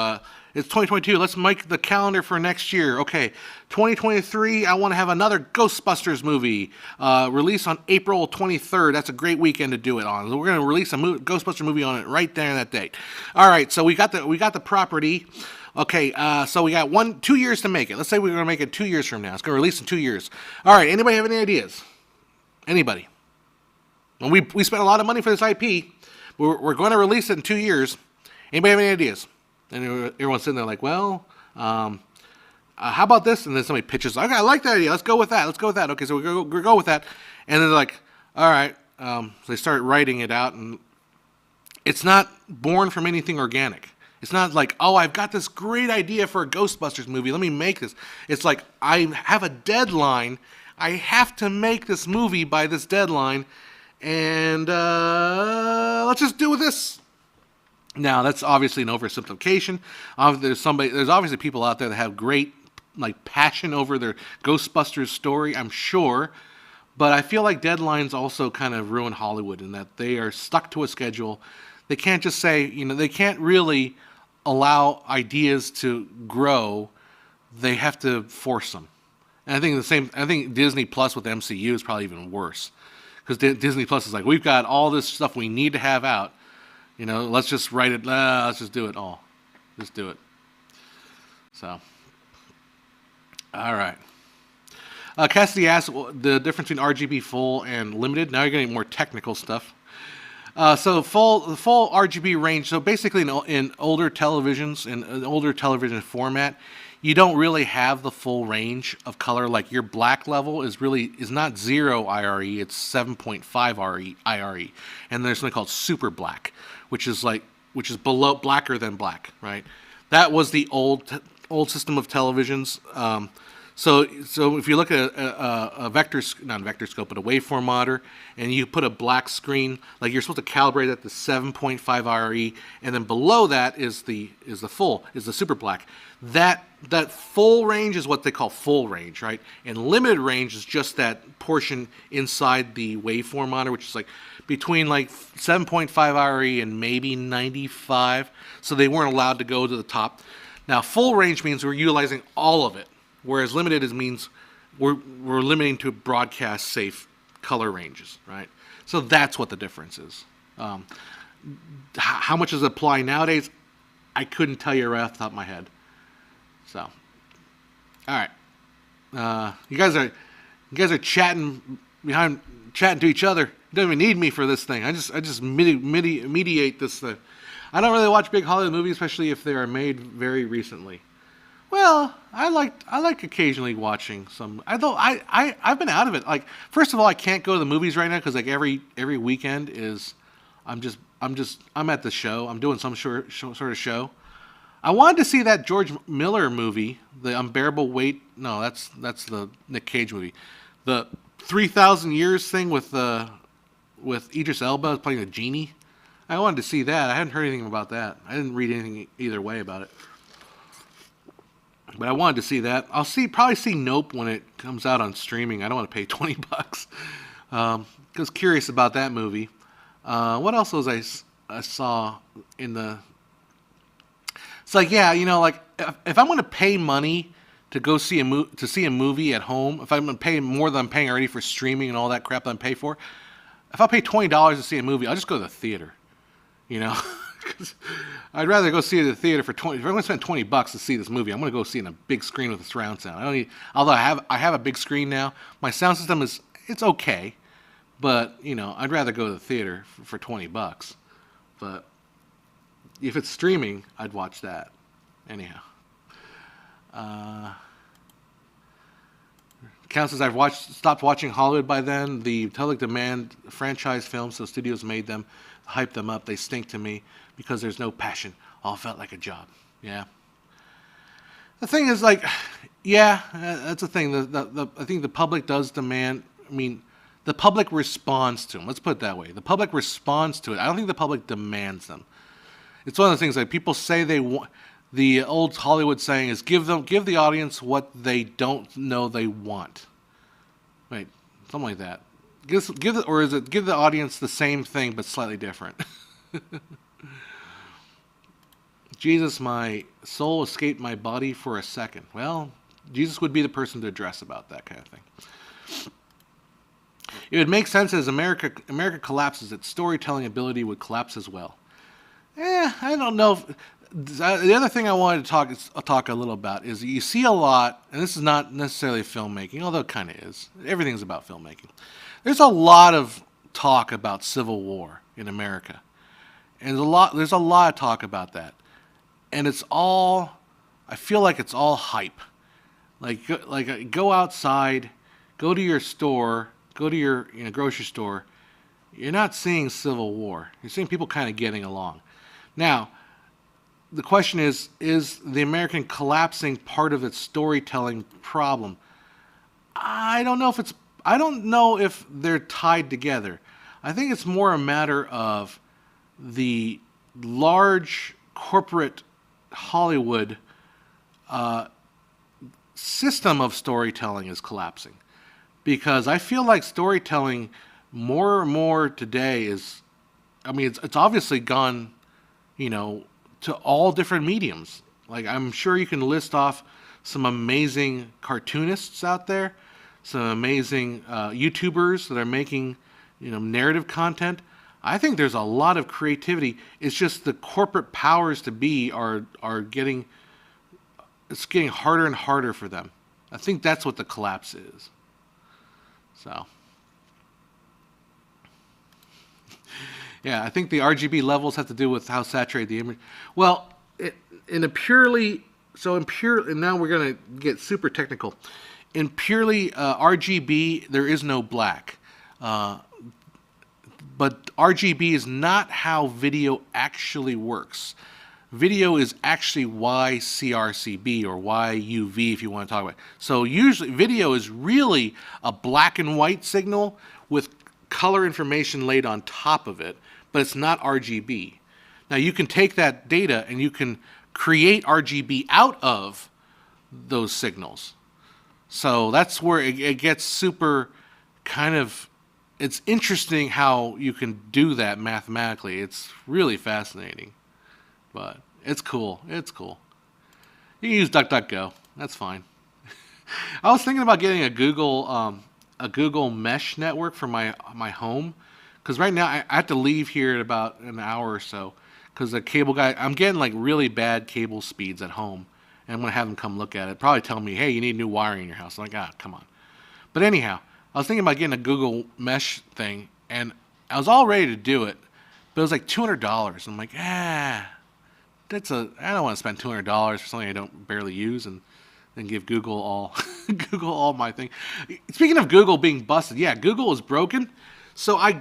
it's 2022. Let's make the calendar for next year. Okay, 2023, I want to have another Ghostbusters movie release on April 23rd. That's a great weekend to do it on. So we're going to release a Ghostbuster movie on it right there on that date. All right, so we got the property. Okay, so we got 2 years to make it. Let's say we're going to make it 2 years from now. It's going to release in 2 years. All right, anybody have any ideas? Anybody? Well, we spent a lot of money for this IP. We're going to release it in 2 years. Anybody have any ideas? And everyone's sitting there like, well, how about this? And then somebody pitches, okay, I like that idea. Let's go with that. Okay, so we go with that. And then they're like, all right. So they start writing it out, and it's not born from anything organic. It's not like, oh, I've got this great idea for a Ghostbusters movie. Let me make this. It's like, I have a deadline. I have to make this movie by this deadline. And let's just do this. Now, that's obviously an oversimplification. There's obviously people out there that have great passion over their Ghostbusters story, I'm sure. But I feel like deadlines also kind of ruin Hollywood in that they are stuck to a schedule. They can't just say, they can't really allow ideas to grow. They have to force them. And I think Disney Plus with MCU is probably even worse. Because Disney Plus is like, we've got all this stuff we need to have out. Let's just write it. Let's just do it all. Just do it. So, all right. Cassidy asked the difference between RGB full and limited. Now you're getting more technical stuff. So full RGB range. So basically, in older televisions, in an older television format, you don't really have the full range of color. Like your black level is not 0 IRE, it's 7.5 IRE, and there's something called super black, which is below blacker than black, right? That was the old system of televisions. So if you look at not a vector scope, but a waveform monitor, and you put a black screen, like you're supposed to calibrate at the 7.5 IRE, and then below that is the super black. That full range is what they call full range, right? And limited range is just that portion inside the waveform monitor, which is like between like 7.5 IRE and maybe 95. So they weren't allowed to go to the top. Now full range means we're utilizing all of it. Whereas limited means we're limiting to broadcast safe color ranges, right? So that's what the difference is. How much does it apply nowadays? I couldn't tell you right off the top of my head. So, all right, you guys are chatting to each other. You don't even need me for this thing. I just mediate this thing. I don't really watch big Hollywood movies, especially if they are made very recently. Well, I like occasionally watching some. Although I've been out of it. Like, first of all, I can't go to the movies right now because like every weekend is I'm at the show. I'm doing some sort of show. I wanted to see that George Miller movie, The Unbearable Weight. No, that's the Nick Cage movie. The 3,000 Years thing with Idris Elba playing the genie. I wanted to see that. I hadn't heard anything about that. I didn't read anything either way about it. But I wanted to see that. I'll probably see Nope when it comes out on streaming. I don't want to pay $20. I was curious about that movie. What else was I saw in the? It's like, yeah, like if I'm going to pay money to go see a movie at home, if I'm going to pay more than I'm paying already for streaming and all that crap that I'm paying for, if I pay $20 to see a movie, I'll just go to the theater. I'd rather go see it at the theater for 20. If I'm going to spend $20 to see this movie, I'm going to go see it in a big screen with a surround sound. Although I have a big screen now. My sound system it's okay, but I'd rather go to the theater for $20. But if it's streaming, I'd watch that. Anyhow, Count says I've stopped watching Hollywood by then. The public demand franchise films, so studios made them, hype them up. They stink to me because there's no passion. All felt like a job. Yeah. The thing is, like, yeah, that's the thing. I think the public does demand. I mean, the public responds to them. Let's put it that way. The public responds to it. I don't think the public demands them. It's one of the things like people say they want. The old Hollywood saying is give the audience what they don't know they want. Right, something like that. Give the audience the same thing but slightly different. Jesus, my soul escaped my body for a second. Well, Jesus would be the person to address about that kind of thing. It would make sense as America collapses, its storytelling ability would collapse as well. I don't know. The other thing I wanted to talk a little about is you see a lot, and this is not necessarily filmmaking, although it kind of is. Everything's about filmmaking. There's a lot of talk about Civil War in America, and there's a lot of talk about that, and I feel like it's all hype. Like go outside, go to your store, go to your grocery store. You're not seeing Civil War. You're seeing people kind of getting along. Now, the question is the American collapsing part of its storytelling problem? I don't know if they're tied together. I think it's more a matter of the large corporate Hollywood system of storytelling is collapsing. Because I feel like storytelling more and more today it's obviously gone, to all different mediums. Like, I'm sure you can list off some amazing cartoonists out there, some amazing YouTubers that are making, narrative content. I think there's a lot of creativity. It's just the corporate powers to be are getting harder and harder for them. I think that's what the collapse is. So, Yeah, I think the RGB levels have to do with how saturated the image. Well, in a purely and now we're gonna get super technical. In purely RGB, there is no black, but RGB is not how video actually works. Video is actually YCRCB or YUV if you want to talk about it. So usually video is really a black and white signal with color information laid on top of it, but it's not RGB. Now you can take that data and you can create RGB out of those signals. So that's where it gets super kind of, it's interesting how you can do that mathematically. It's really fascinating. But it's cool. It's cool. You can use DuckDuckGo. That's fine. I was thinking about getting a Google Mesh network for my home, because right now I have to leave here in about an hour or so, because the cable guy, I'm getting like really bad cable speeds at home, and I'm gonna have him come look at it. Probably tell me, hey, you need new wiring in your house. I'm like, come on. But anyhow, I was thinking about getting a Google Mesh thing, and I was all ready to do it, but it was like $200. I'm like, I don't want to spend $200 for something I don't barely use and then give Google all Google all my thing. Speaking of Google being busted, yeah, Google is broken. So I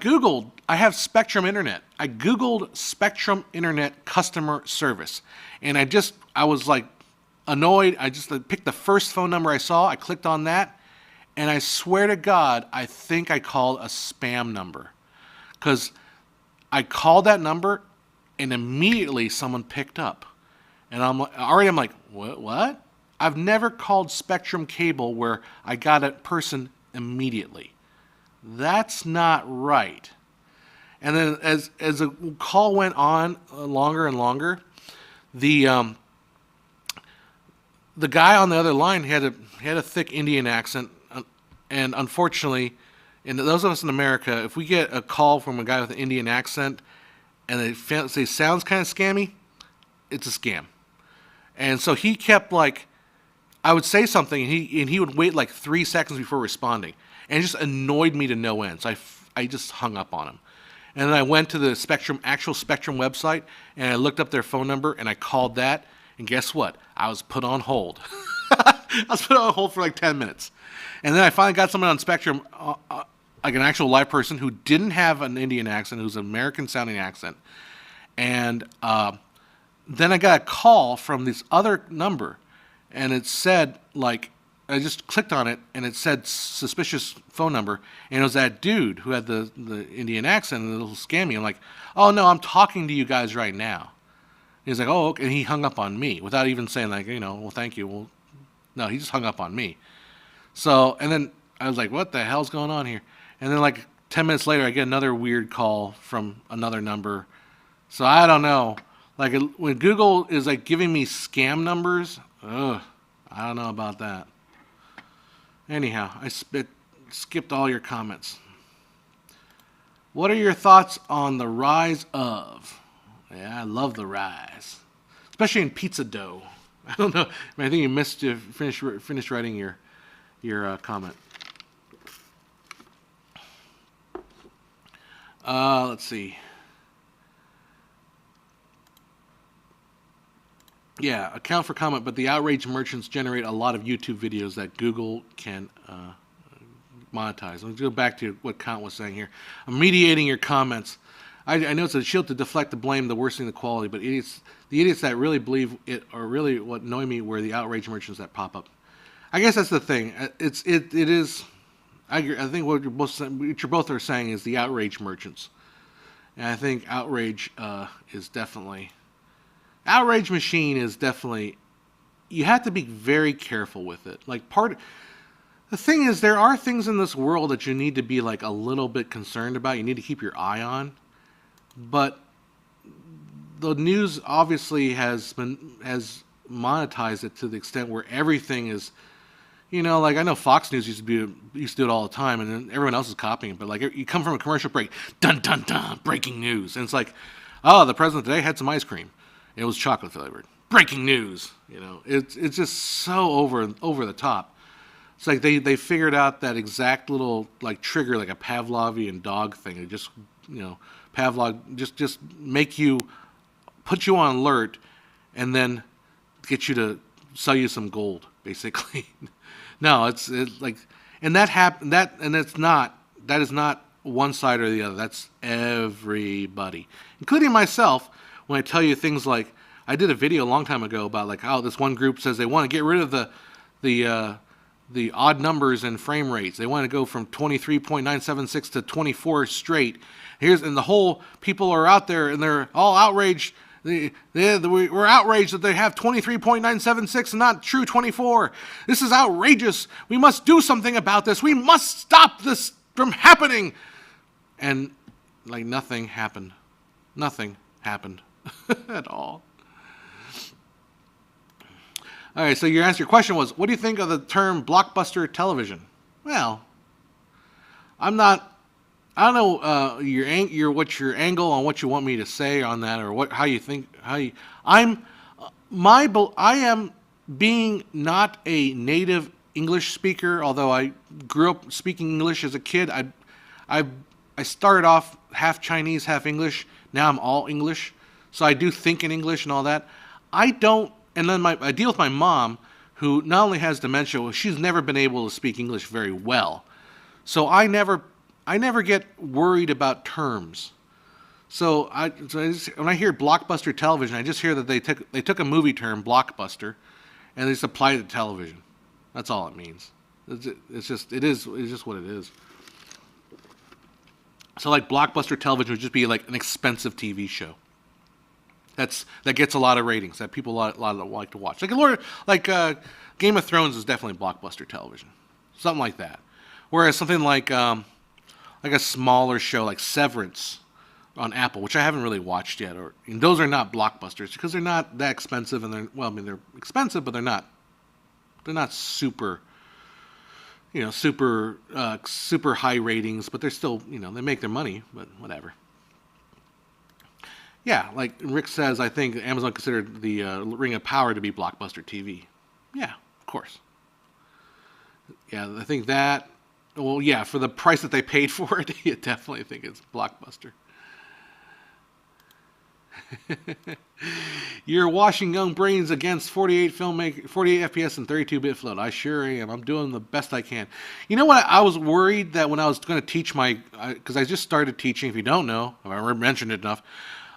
have Spectrum Internet. I Googled Spectrum Internet customer service, and I was like annoyed. I just picked the first phone number I saw. I clicked on that, and I swear to God, I think I called a spam number, because I called that number and immediately someone picked up. And I'm like, what? I've never called Spectrum Cable where I got a person immediately. That's not right. And then as the call went on longer and longer, the guy on the other line had a thick Indian accent, and unfortunately, and those of us in America, if we get a call from a guy with an Indian accent and they say sounds kind of scammy, it's a scam. And so he kept I would say something and he would wait like 3 seconds before responding, and it just annoyed me to no end. So I just hung up on him. And then I went to the actual Spectrum website, and I looked up their phone number and I called that, and guess what? I was put on hold. I was put on hold for like 10 minutes. And then I finally got someone on Spectrum, like an actual live person who didn't have an Indian accent, who's an American sounding accent. And then I got a call from this other number, and it said, I just clicked on it, and it said suspicious phone number, and it was that dude who had the Indian accent and a little scammy. I'm like, oh no, I'm talking to you guys right now. He's like, oh, okay. And he hung up on me without even saying well, thank you. Well, no, he just hung up on me. So, and then I was like, what the hell's going on here? And then 10 minutes later, I get another weird call from another number. So I don't know. When Google is giving me scam numbers, I don't know about that. Anyhow, I skipped all your comments. What are your thoughts on the rise of? Yeah, I love the rise, especially in pizza dough. I don't know. I think you missed to finish writing your comment. Let's see. Yeah, account for comment, but the outrage merchants generate a lot of YouTube videos that Google can monetize. Let's go back to what Count was saying here. I'm mediating your comments. I know it's a shield to deflect the blame, the worsening the quality, but the idiots that really believe it are really what annoy me were the outrage merchants that pop up. I guess that's the thing. It is. I think what you're both are saying is the outrage merchants, and I think outrage is definitely. Outrage machine is definitely, you have to be very careful with it. The thing is, there are things in this world that you need to be a little bit concerned about. You need to keep your eye on. But the news obviously has monetized it to the extent where everything is, I know Fox News used to do it all the time, and then everyone else is copying it. But you come from a commercial break, dun dun dun, breaking news, and it's oh, the president today had some ice cream. It was chocolate flavored. Breaking news. It's just so over the top. It's like they figured out that exact little like trigger, like a Pavlovian dog thing. It just, Pavlov just make you, put you on alert, and then get you to sell you some gold, basically. No, it's like, and that is not one side or the other. That's everybody, including myself. When I tell you things like, I did a video a long time ago about like how this one group says they want to get rid of the odd numbers and frame rates. They want to go from 23.976 to 24 straight. And the whole people are out there and they're all outraged. We're outraged that they have 23.976 and not true 24. This is outrageous. We must do something about this. We must stop this from happening. And like nothing happened. Nothing happened at all. All right, so your question was, what do you think of the term blockbuster television? Well, I don't know what's your angle on what you want me to say on that, or how you think. I am being not a native English speaker, although I grew up speaking English as a kid. I started off half Chinese, half English. Now I'm all English, so I do think in English and all that. And then I deal with my mom, who not only has dementia, she's never been able to speak English very well. So I never get worried about terms. So when I hear blockbuster television, I just hear that they took a movie term, blockbuster, and they just applied it to television. That's all it means. It's just what it is. So like blockbuster television would just be like an expensive TV show. That gets a lot of ratings, that people a lot like to watch. Like Game of Thrones is definitely blockbuster television, something like that. Whereas something like a smaller show like Severance on Apple, which I haven't really watched yet, and those are not blockbusters because they're not that expensive, and they're expensive, but they're not super, super high ratings, but they're still, they make their money, but whatever. Yeah, like Rick says, I think Amazon considered the Ring of Power to be blockbuster TV. Yeah, of course. Yeah, I think that. Well, yeah, for the price that they paid for it, I definitely think it's blockbuster. You're washing young brains against 48 FPS and 32-bit float. I sure am. I'm doing the best I can. You know what? I was worried that when I was going to teach because I just started teaching. If you don't know, if I ever mentioned it enough.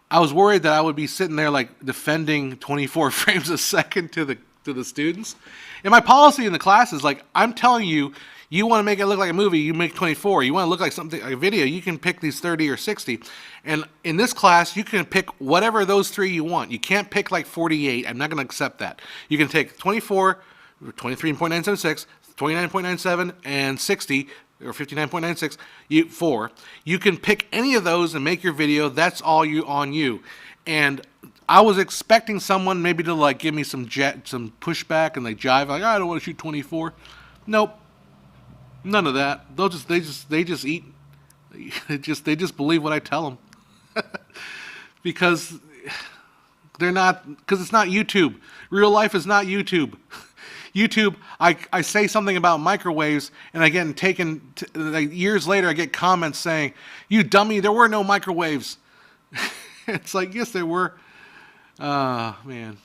I was worried that I would be sitting there like defending 24 frames a second to the students. And my policy in the class is like, I'm telling you, you want to make it look like a movie, you make 24. You want to look like something like a video, you can pick these 30 or 60. And in this class, you can pick whatever those three you want. You can't pick like 48. I'm not going to accept that. You can take 24, 23.976, 29.97, and 60. Or 59.96, you can pick any of those and make your video. That's all on you. And I was expecting someone maybe to like give me some pushback and they jive like, I don't want to shoot 24. Nope, none of that. They just believe what I tell them because it's not YouTube. Real life is not YouTube. YouTube, I say something about microwaves, and I get taken, years later, I get comments saying, you dummy, there were no microwaves. It's like, yes, there were. Man.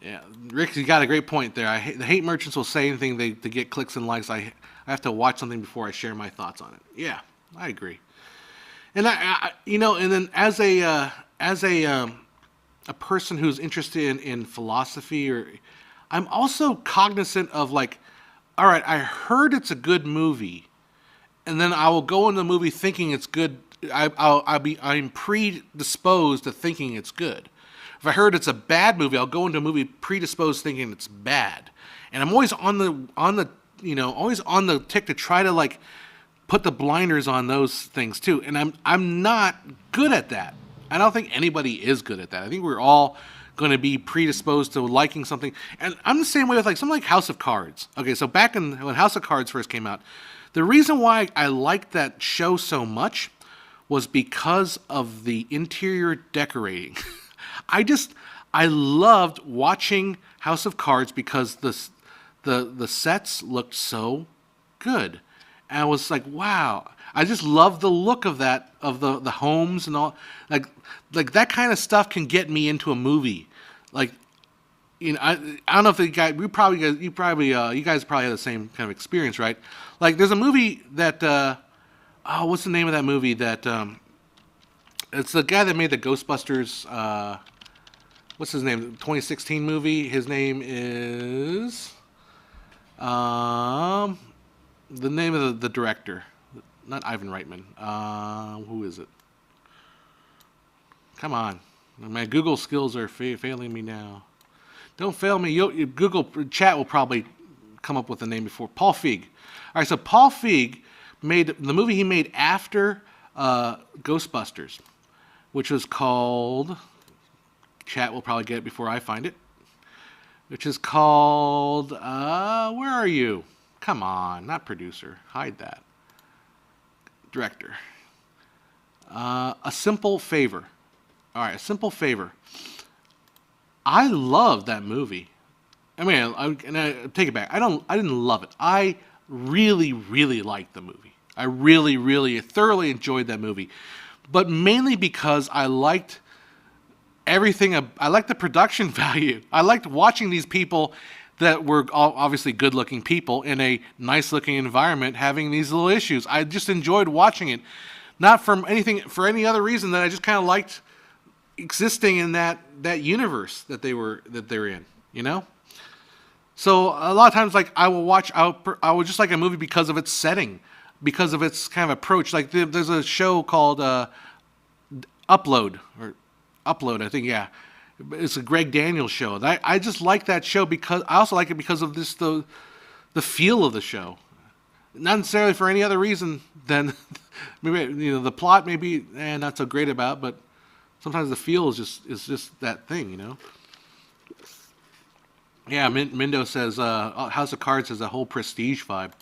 Yeah, Rick, you got a great point there. The hate merchants will say anything to get clicks and likes. I have to watch something before I share my thoughts on it. Yeah, I agree. And and then as a person who's interested in philosophy, I'm also cognizant of like, all right, I heard it's a good movie, and then I will go into the movie thinking it's good. I'm predisposed to thinking it's good. If I heard it's a bad movie, I'll go into a movie predisposed thinking it's bad, and I'm always on the tick to try to like put the blinders on those things too, and I'm not good at that. I don't think anybody is good at that. I think we're all going to be predisposed to liking something. And I'm the same way with like something like House of Cards. Okay, so back when House of Cards first came out, the reason why I liked that show so much was because of the interior decorating. I I loved watching House of Cards because the sets looked so good. And I was like, wow. I just love the look of that, of the homes and all. Like that kind of stuff can get me into a movie. Like, I don't know if the guy, you guys probably had the same kind of experience, right? Like, there's a movie that, what's the name of that movie that, it's the guy that made the Ghostbusters, what's his name? 2016 movie. His name is, the name of the director, not Ivan Reitman. Who is it? Come on, my Google skills are failing me now. Don't fail me. Google chat will probably come up with the name before. Paul Feig. All right, so Paul Feig made the movie he made after Ghostbusters, which was called. Chat will probably get it before I find it. Which is called. Where are you? Come on, not producer. Hide that. Director. A Simple Favor. All right, A Simple Favor. I love that movie. I mean, I take it back. I didn't love it. I really, really liked the movie. I really, really thoroughly enjoyed that movie, but mainly because I liked everything. I liked the production value. I liked watching these people that were obviously good-looking people in a nice-looking environment having these little issues. I just enjoyed watching it, not for any other reason than I just kind of liked existing in that universe that they're in, So a lot of times, like, I would just like a movie because of its setting, because of its kind of approach. Like, there's a show called Upload, I think, yeah. It's a Greg Daniels show. I just like that show because I also like it because of the feel of the show. Not necessarily for any other reason than maybe the plot maybe not so great about, but sometimes the feel is just that thing, Yeah, Mindo says House of Cards has a whole prestige vibe.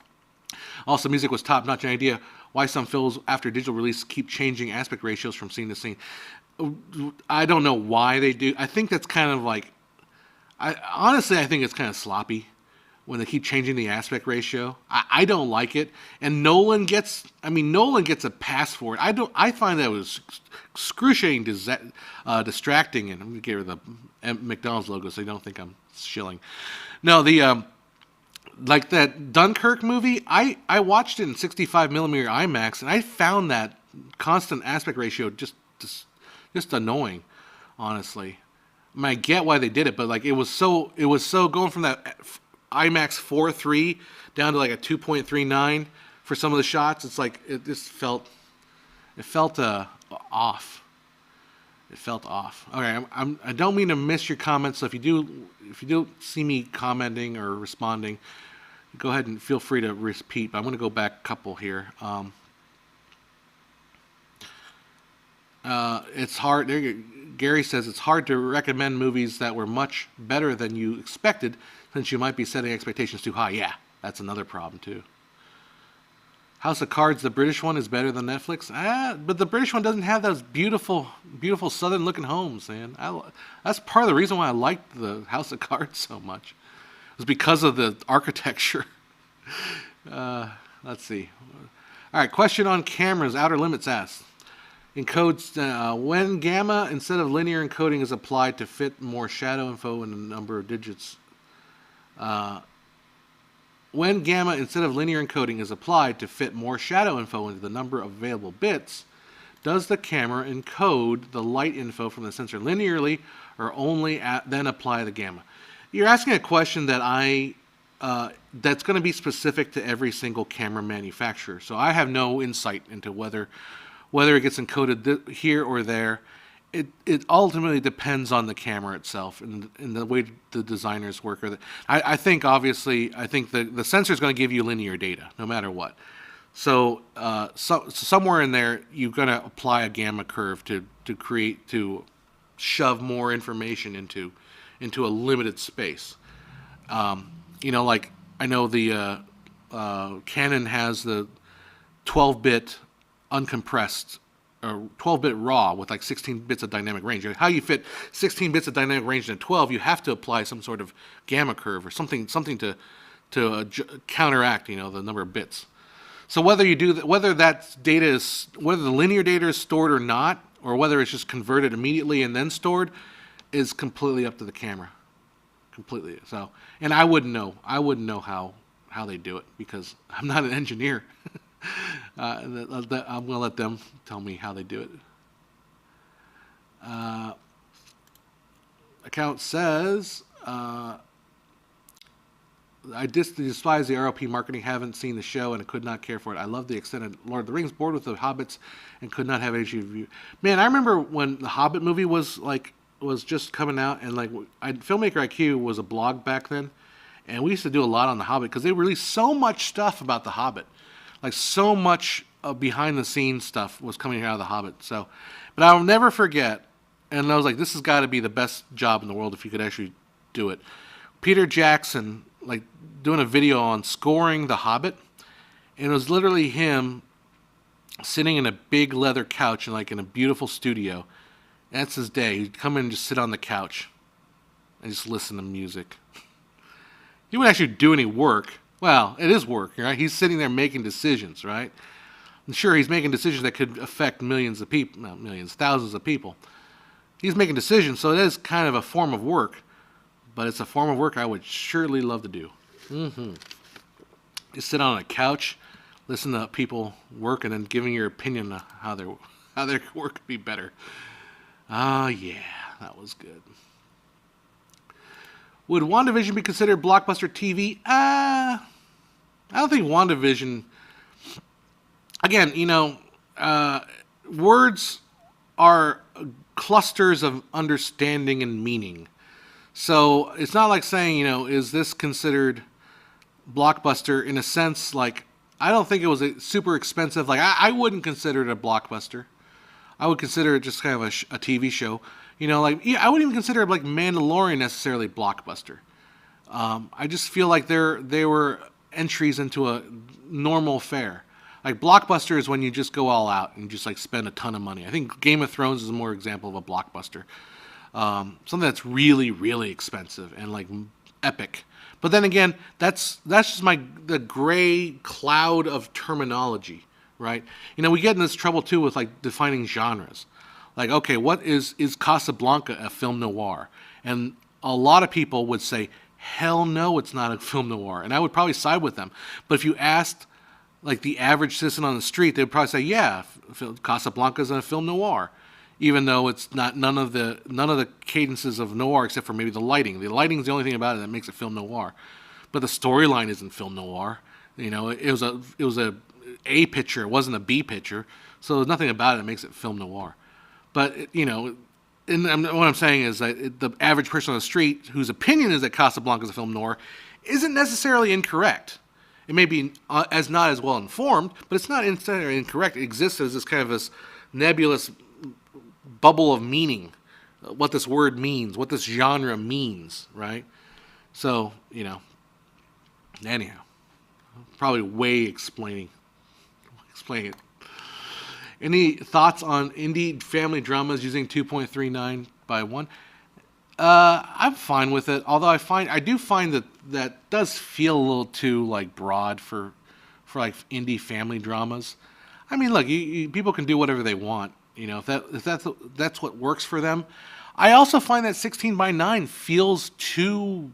Also, music was top notch. An idea why some films after digital release keep changing aspect ratios from scene to scene. I don't know why they do. I think that's kind of like, I think it's kind of sloppy when they keep changing the aspect ratio. I don't like it, and Nolan gets a pass for it. I find that it was excruciating, distracting, and I'm gonna get rid of the McDonald's logo so you don't think I'm shilling. No, the like that Dunkirk movie. I watched it in 65 millimeter IMAX, and I found that constant aspect ratio just annoying, honestly. I get why they did it, but like it was so going from that IMAX 4:3 down to like a 2.39 for some of the shots. It's like it felt off. It felt off. Okay, I don't mean to miss your comments. So if you do see me commenting or responding, go ahead and feel free to repeat. But I'm going to go back a couple here. It's hard. Gary says it's hard to recommend movies that were much better than you expected, since you might be setting expectations too high. Yeah, that's another problem too. House of Cards, the British one, is better than Netflix. But the British one doesn't have those beautiful, beautiful southern-looking homes, man. That's part of the reason why I liked the House of Cards so much. It was because of the architecture. Let's see. All right, question on cameras. Outer Limits asks. Encodes when gamma instead of linear encoding is applied to fit more shadow info in a number of digits. When gamma instead of linear encoding is applied to fit more shadow info into the number of available bits, does the camera encode the light info from the sensor linearly or only then apply the gamma? You're asking a question that that's going to be specific to every single camera manufacturer. So I have no insight into whether it gets encoded here or there. It ultimately depends on the camera itself and the way the designers work. I think the sensor is going to give you linear data no matter what. So somewhere in there you're going to apply a gamma curve to shove more information into a limited space. Like I know the Canon has the 12-bit uncompressed 12-bit raw with like 16 bits of dynamic range. How you fit 16 bits of dynamic range into 12? You have to apply some sort of gamma curve or something to counteract, the number of bits. So whether you do that, whether the linear data is stored or not, or whether it's just converted immediately and then stored, is completely up to the camera. Completely. So, and I wouldn't know. How they do it because I'm not an engineer. I'm going to let them tell me how they do it. Account says, I despise the ROP marketing, haven't seen the show, and could not care for it. I love the extended Lord of the Rings, bored with the Hobbits, and could not have HG view. Man, I remember when the Hobbit movie was just coming out, and Filmmaker IQ was a blog back then, and we used to do a lot on the Hobbit because they released so much stuff about the Hobbit, so much behind the scenes stuff was coming out of the Hobbit. So, but I'll never forget, and I was like, this has got to be the best job in the world if you could actually do it. Peter Jackson doing a video on scoring the Hobbit, and it was literally him sitting in a big leather couch in a beautiful studio. That's his day. He'd come in and just sit on the couch and just listen to music. He wouldn't actually do any work. Well, it is work, right? He's sitting there making decisions, right? And sure, he's making decisions that could affect millions of people, not millions, thousands of people. He's making decisions, so it is kind of a form of work, but it's a form of work I would surely love to do. Just sit on a couch, listen to people work, and then giving your opinion on how their work could be better. Yeah, that was good. Would WandaVision be considered blockbuster TV? I don't think WandaVision... Again, words are clusters of understanding and meaning. So it's not like saying, is this considered blockbuster in a sense, I don't think it was super expensive. I wouldn't consider it a blockbuster. I would consider it just kind of a TV show. I wouldn't even consider Mandalorian necessarily blockbuster. I just feel like they were entries into a normal fare. Blockbuster is when you just go all out and just spend a ton of money. I think Game of Thrones is a more example of a blockbuster. Something that's really, really expensive and epic. But then again, that's just the gray cloud of terminology, right? We get in this trouble too with defining genres. Okay, what is Casablanca a film noir? And a lot of people would say, hell no, it's not a film noir. And I would probably side with them. But if you asked the average citizen on the street, they would probably say, yeah, Casablanca is a film noir. Even though it's not none of the cadences of noir except for maybe the lighting. The lighting is the only thing about it that makes it film noir. But the storyline isn't film noir. It was a picture, it wasn't a B picture. So there's nothing about it that makes it film noir. But, and what I'm saying is that the average person on the street whose opinion is that Casablanca is a film noir isn't necessarily incorrect. It may be not as well informed, but it's not necessarily incorrect. It exists as this kind of this nebulous bubble of meaning, what this word means, what this genre means, right? So, anyhow, probably way explaining it. Any thoughts on indie family dramas using 2.39:1? I'm fine with it. Although I do find that does feel a little too broad for indie family dramas. I mean, look, people can do whatever they want. If that's what works for them. I also find that 16:9 feels too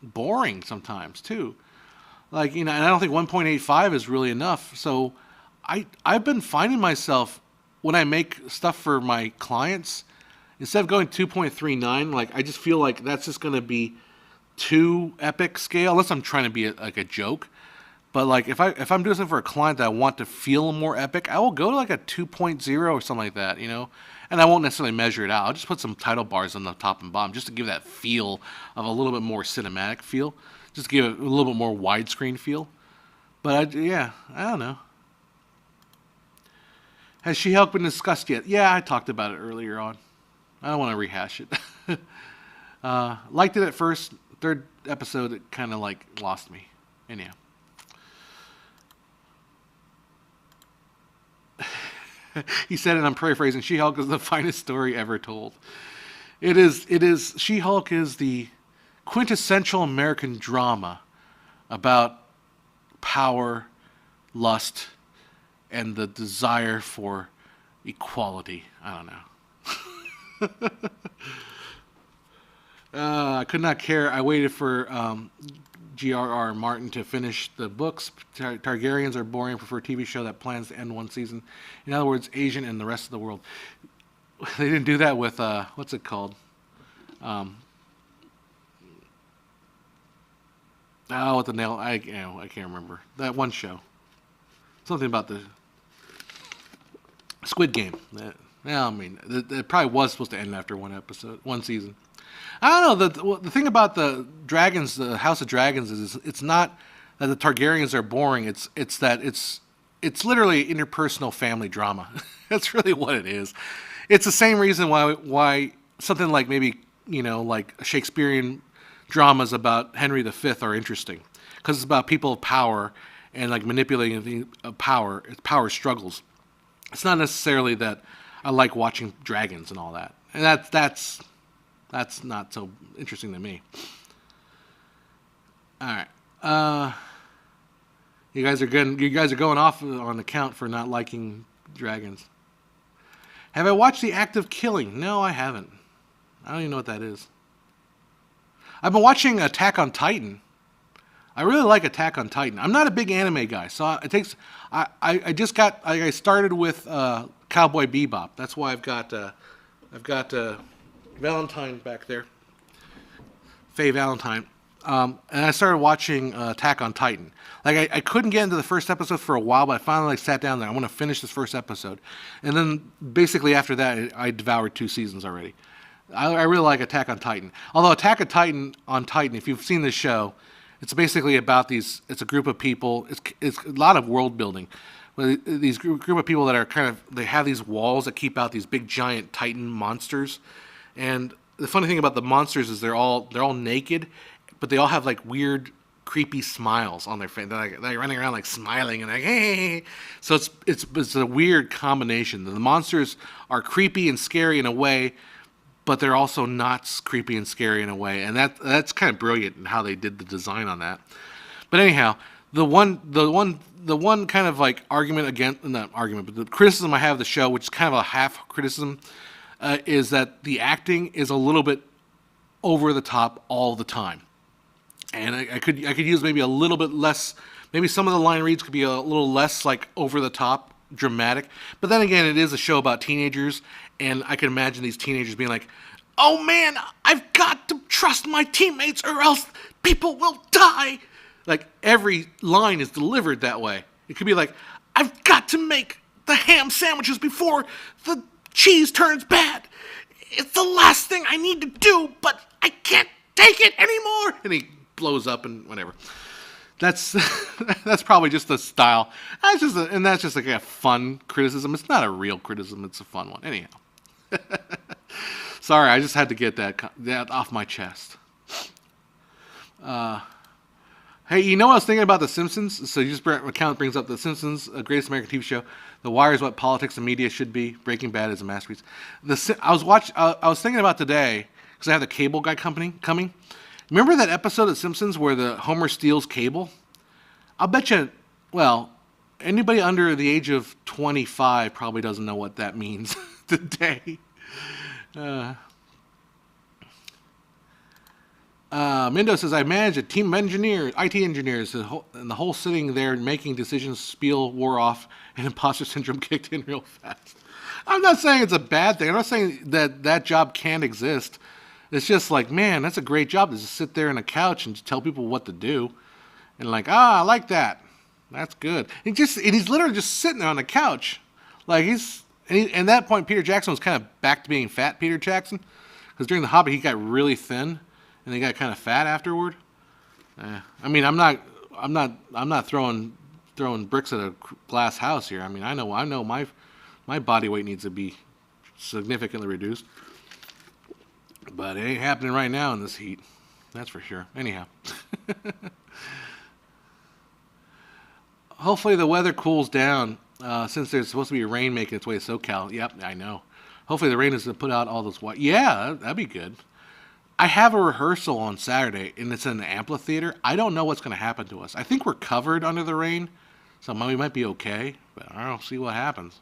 boring sometimes too. And I don't think 1.85 is really enough. So I've been finding myself when I make stuff for my clients, instead of going 2.39, I just feel like that's just going to be too epic scale, unless I'm trying to be a joke. But if I'm doing something for a client that I want to feel more epic, I will go to a 2.0 or something like that, and I won't necessarily measure it out. I'll just put some title bars on the top and bottom just to give that feel of a little bit more cinematic feel, just to give it a little bit more widescreen feel. But I don't know. Has She-Hulk been discussed yet? Yeah, I talked about it earlier on. I don't want to rehash it. Liked it at first. Third episode, it kind of lost me. Anyhow. He said, and I'm paraphrasing, She-Hulk is the finest story ever told. It is, She-Hulk is the quintessential American drama about power, lust, and the desire for equality. I don't know. I could not care. I waited for G.R.R. Martin to finish the books. Targaryens are boring. Prefer a TV show that plans to end one season. In other words, Asian and the rest of the world. They didn't do that with what's it called? With the nail. I can't remember that one show. Something about the Squid Game. I mean, it probably was supposed to end after one season. I don't know. The thing about the dragons, the House of Dragons, is it's not that the Targaryens are boring. It's that it's literally interpersonal family drama. That's really what it is. It's the same reason why something like maybe like Shakespearean dramas about Henry V are interesting, because it's about people of power and like manipulating power. It's power struggles. It's not necessarily that I like watching dragons and all that, and that's not so interesting to me. All right, you guys are good. You guys are going off on the count for not liking dragons. Have I watched The Act of Killing? No, I haven't. I don't even know what that is. I've been watching Attack on Titan. I really like Attack on Titan. I'm not a big anime guy, so it takes. I started with Cowboy Bebop. That's why I've got Valentine back there, Faye Valentine, and I started watching Attack on Titan. Like I couldn't get into the first episode for a while, but I finally sat down there. I want to finish this first episode, and then basically after that, I devoured 2 seasons already. I really like Attack on Titan. Although Attack on Titan, if you've seen this show, it's basically about these. It's a group of people. It's a lot of world building. These group of people that are they have these walls that keep out these big giant Titan monsters. And the funny thing about the monsters is they're all naked, but they all have like weird, creepy smiles on their face. They're running around like smiling and like hey. So it's a weird combination. The monsters are creepy and scary in a way, but they're also not creepy and scary in a way, and that's kind of brilliant in how they did the design on that. But anyhow, the one kind of like argument against, not argument, but the criticism I have of the show, which is kind of a half criticism, is that the acting is a little bit over the top all the time, and I could use maybe a little bit less. Maybe some of the line reads could be a little less like over the top, dramatic. But then again, it is a show about teenagers, and I can imagine these teenagers being like, "Oh man, I've got to trust my teammates, or else people will die." Like every line is delivered that way. It could be like, "I've got to make the ham sandwiches before the cheese turns bad. It's the last thing I need to do, but I can't take it anymore." And he blows up and whatever. That's probably just the style. That's just like a fun criticism. It's not a real criticism. It's a fun one. Anyhow. Sorry, I just had to get that off my chest. Hey, you know what I was thinking about The Simpsons? So account brings up The Simpsons, a greatest American TV show. The Wire is what politics and media should be. Breaking Bad is a masterpiece. I was thinking about today, because I have the cable guy company coming. Remember that episode of Simpsons where the Homer steals cable? I'll bet you, well, anybody under the age of 25 probably doesn't know what that means today. Mindo says, I manage a team of engineers, IT engineers, and the whole sitting there making decisions spiel wore off and imposter syndrome kicked in real fast. I'm not saying it's a bad thing. I'm not saying that job can't exist. It's just like, man, that's a great job to just sit there on a couch and tell people what to do. And like, I like that. That's good. And he's literally just sitting there on the couch. Like and at that point, Peter Jackson was kind of back to being fat Peter Jackson. Because during The Hobbit, he got really thin. And he got kind of fat afterward. I mean, I'm not throwing bricks at a glass house here. I mean, I know my body weight needs to be significantly reduced. But it ain't happening right now in this heat. That's for sure. Anyhow. Hopefully the weather cools down since there's supposed to be rain making its way to SoCal. Yep, I know. Hopefully the rain doesn't put out all those white. Yeah, that'd be good. I have a rehearsal on Saturday, and it's in an amphitheater. I don't know what's going to happen to us. I think we're covered under the rain, so we might be okay. But I don't know. See what happens.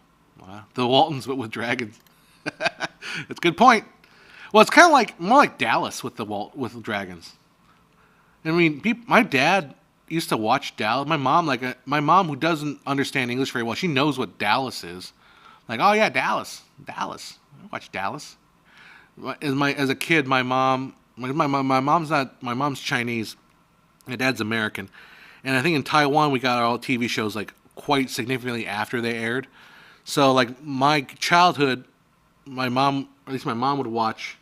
The Waltons, but with dragons. That's a good point. Well, it's kind of like more like Dallas with with dragons. I mean, my dad used to watch Dallas. My mom who doesn't understand English very well, she knows what Dallas is. Like, oh yeah, Dallas. I watch Dallas. As a kid, my mom's Chinese, my dad's American, and I think in Taiwan we got all TV shows like quite significantly after they aired. So like my childhood, at least my mom would watch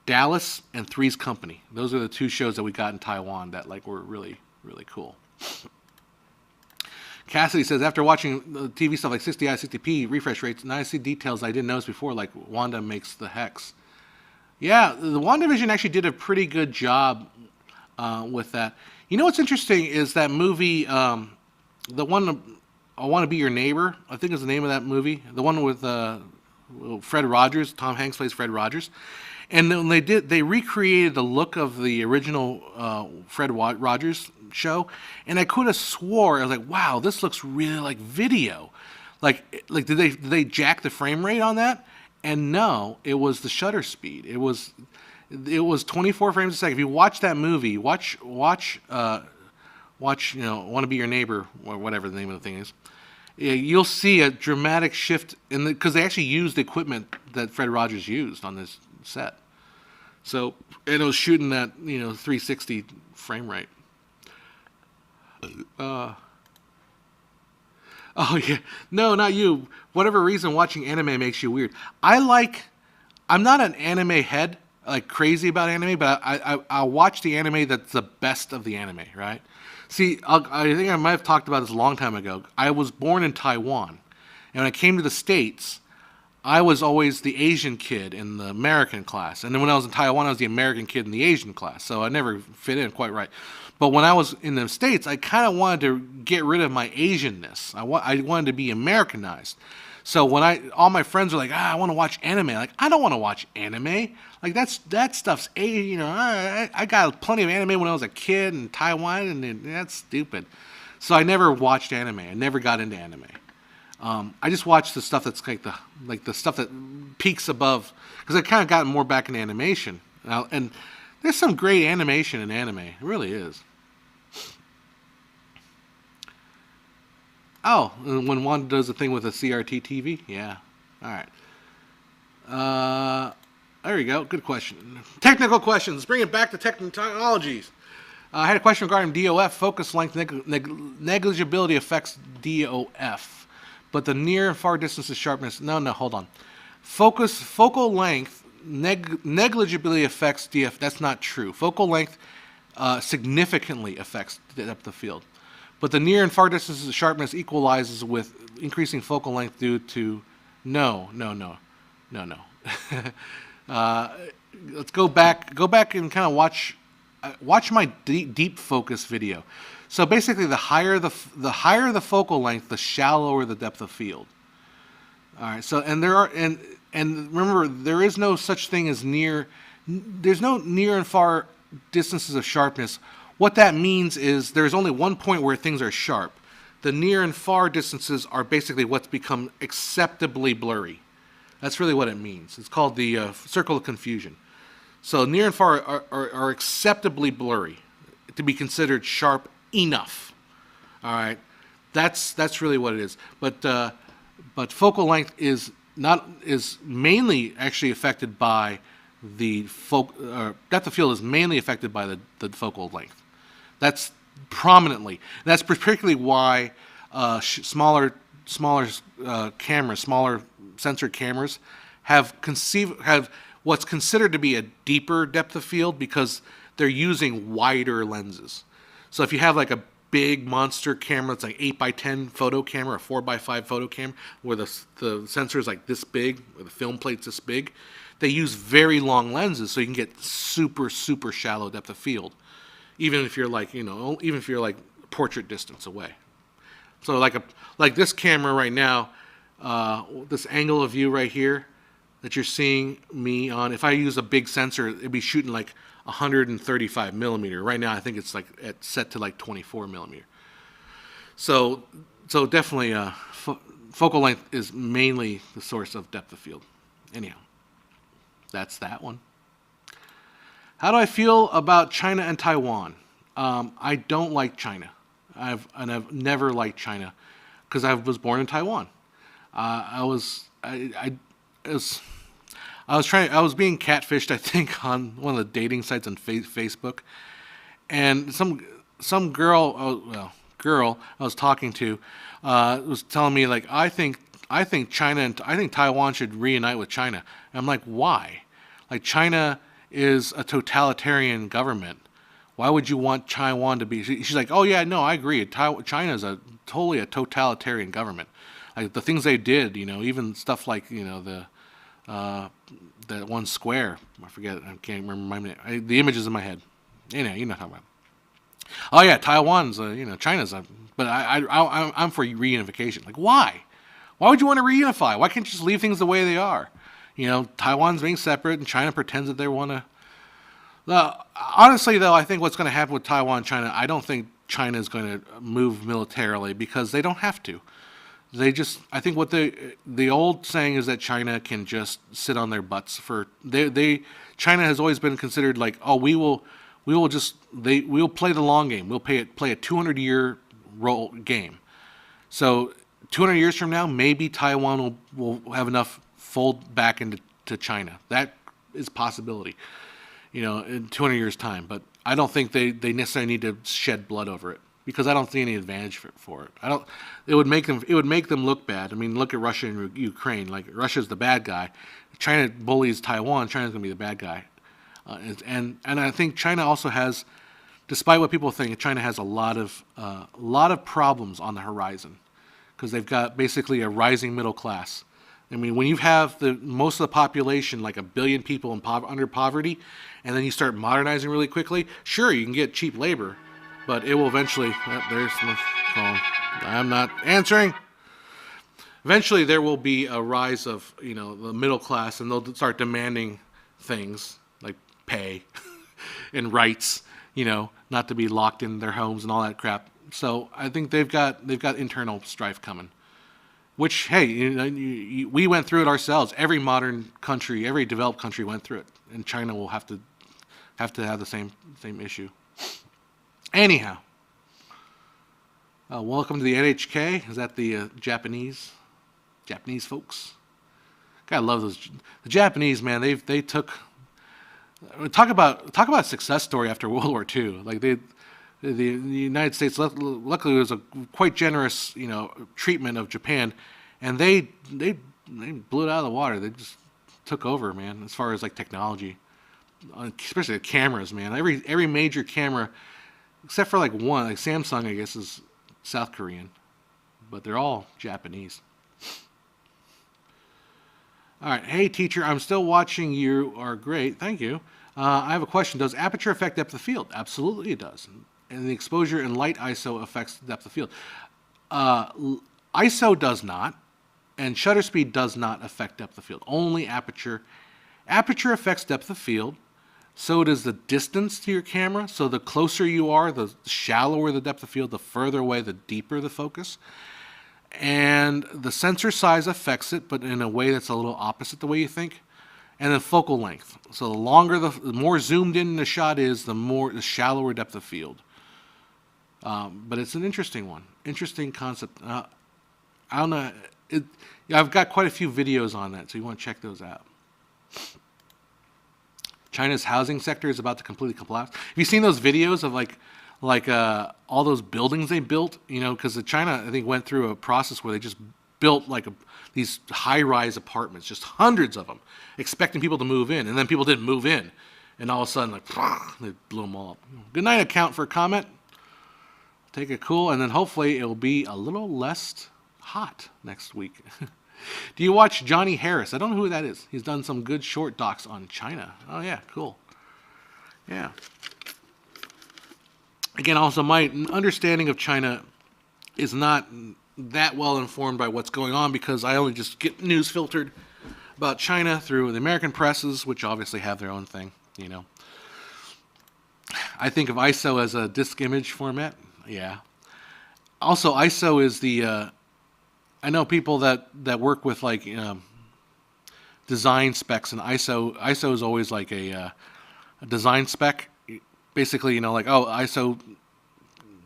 Dallas and Three's Company. Those are the two shows that we got in Taiwan that like were really, really cool. Cassidy says, after watching the TV stuff like 60i, 60p refresh rates, now I see details I didn't notice before, like Wanda makes the hex. Yeah, the WandaVision actually did a pretty good job with that. You know what's interesting is that movie, the one, I Want to Be Your Neighbor, I think is the name of that movie. The one with Fred Rogers. Tom Hanks plays Fred Rogers. And then they recreated the look of the original Fred Rogers show. And I could have swore, I was like, wow, this looks really like video. Like did they jack the frame rate on that? And no, it was the shutter speed. It was 24 frames a second. If you watch that movie, watch Want to Be Your Neighbor, or whatever the name of the thing is, you'll see a dramatic shift because they actually used the equipment that Fred Rogers used on this set. So, and it was shooting that 360 frame rate. Oh yeah, no, not you. Whatever reason, watching anime makes you weird. I'm not an anime head, like crazy about anime, but I watch the anime that's the best of the anime, right? See, I think I might have talked about this a long time ago. I was born in Taiwan, and when I came to the States, I was always the Asian kid in the American class. And then when I was in Taiwan, I was the American kid in the Asian class. So I never fit in quite right. But when I was in the States, I kind of wanted to get rid of my Asianness. I wanted to be Americanized. So when all my friends were like, I want to watch anime. Like, I don't want to watch anime. Like, that stuff's, I got plenty of anime when I was a kid in Taiwan, and that's stupid. So I never watched anime. I never got into anime. I just watched the stuff that's like the stuff that peaks above, because I kind of gotten more back into animation. And there's some great animation in anime. It really is. Oh, when Wanda does the thing with a CRT TV? Yeah. All right. There you go. Good question. Technical questions. Let's bring it back to technologies. I had a question regarding DOF. Focus length negligibility affects DOF. But the near and far distances sharpness. No, hold on. Focal length negligibly affects DF. That's not true. Focal length significantly affects the depth of field. But the near and far distances of sharpness equalizes with increasing focal length due to no. Let's go back and kind of watch my deep focus video. So basically, the higher the focal length, the shallower the depth of field. All right. So and remember, there is no such thing as there's no near and far distances of sharpness. What that means is there's only one point where things are sharp. The near and far distances are basically what's become acceptably blurry. That's really what it means. It's called the circle of confusion. So near and far are acceptably blurry to be considered sharp enough. All right, that's really what it is. But focal length is mainly actually affected by the depth of field is mainly affected by the focal length. That's prominently. That's particularly why smaller cameras, smaller sensor cameras, have what's considered to be a deeper depth of field because they're using wider lenses. So if you have like a big monster camera, it's like 8x10 photo camera, or 4x5 photo camera, where the sensor is like this big, or the film plate's this big, they use very long lenses so you can get super, super shallow depth of field, even if you're like portrait distance away. So like this camera right now, this angle of view right here that you're seeing me on, if I use a big sensor, it'd be shooting like 135 millimeter. Right now, I think it's like set to like 24 millimeter. So definitely, focal length is mainly the source of depth of field. Anyhow, that's that one. How do I feel about China and Taiwan? I don't like China. I've never liked China because I was born in Taiwan. I was being catfished, I think, on one of the dating sites on Facebook, and some girl I was talking to was telling me, like, I think China and I think Taiwan should reunite with China. And I'm like, why? Like, China is a totalitarian government. Why would you want Taiwan to be? She's like, oh yeah, no, I agree. China is totally a totalitarian government. Like the things they did, even stuff like that one square. I forget. I can't remember the images in my head. You know what I'm talking about. Oh yeah, Taiwan's China's but I'm for reunification. Like, why? Why would you want to reunify? Why can't you just leave things the way they are? Taiwan's being separate and China pretends that they want to. Honestly, though, I think what's going to happen with Taiwan and China, I don't think China is going to move militarily because they don't have to. I think what the old saying is that China can just sit on their butts China has always been considered like, oh, we'll play the long game. We'll play a 200-year game. So 200 years from now, maybe Taiwan will have enough fold back into China. That is a possibility, in 200 years' time. But I don't think they necessarily need to shed blood over it because I don't see any advantage for it. It would make them look bad. I mean, look at Russia and Ukraine. Like, Russia's the bad guy. China bullies Taiwan. China's going to be the bad guy. And I think China also has, despite what people think, China has a lot of problems on the horizon because they've got basically a rising middle class. I mean, when you have most of the population, like 1 billion people under poverty, and then you start modernizing really quickly, sure, you can get cheap labor, but it will eventually. There's my phone. I'm not answering. Eventually, there will be a rise of the middle class, and they'll start demanding things like pay and rights, not to be locked in their homes and all that crap. So I think they've got internal strife coming. Which, hey, we went through it ourselves. Every modern country, every developed country went through it, and China will have to have the same issue. Anyhow, welcome to the NHK. Is that the Japanese folks? God, I love those. The Japanese, man, they took. Talk about a success story after World War II. Like the United States, luckily, was a quite generous, treatment of Japan, and they blew it out of the water. They just took over, man. As far as like technology, especially the cameras, man. Every major camera, except for like one, like Samsung, I guess, is South Korean, but they're all Japanese. All right, hey teacher, I'm still watching. You are great, thank you. I have a question. Does aperture affect depth of field? Absolutely, it does. And the exposure and light ISO affects the depth of field. ISO does not, and shutter speed does not affect depth of field. Only aperture. Aperture affects depth of field. So does the distance to your camera. So the closer you are, the shallower the depth of field, the further away, the deeper the focus. And the sensor size affects it, but in a way that's a little opposite the way you think. And then focal length. So the more zoomed in the shot is, the shallower depth of field. But it's an interesting one. Interesting concept. I don't know. I've got quite a few videos on that, so you want to check those out. China's housing sector is about to completely collapse. Have you seen those videos of like all those buildings they built? Because China, I think, went through a process where they just built these high-rise apartments, just hundreds of them, expecting people to move in, and then people didn't move in, and all of a sudden, they blew them all up. Good night, account for a comment. Take it cool, and then hopefully it'll be a little less hot next week. Do you watch Johnny Harris? I don't know who that is. He's done some good short docs on China. Oh yeah, cool. Yeah. Again, also my understanding of China is not that well informed by what's going on because I only just get news filtered about China through the American presses, which obviously have their own thing, you know. I think of ISO as a disk image format. Yeah. Also, ISO is the I know people that work with like design specs, and ISO is always like a design spec. Basically, you know, like ISO,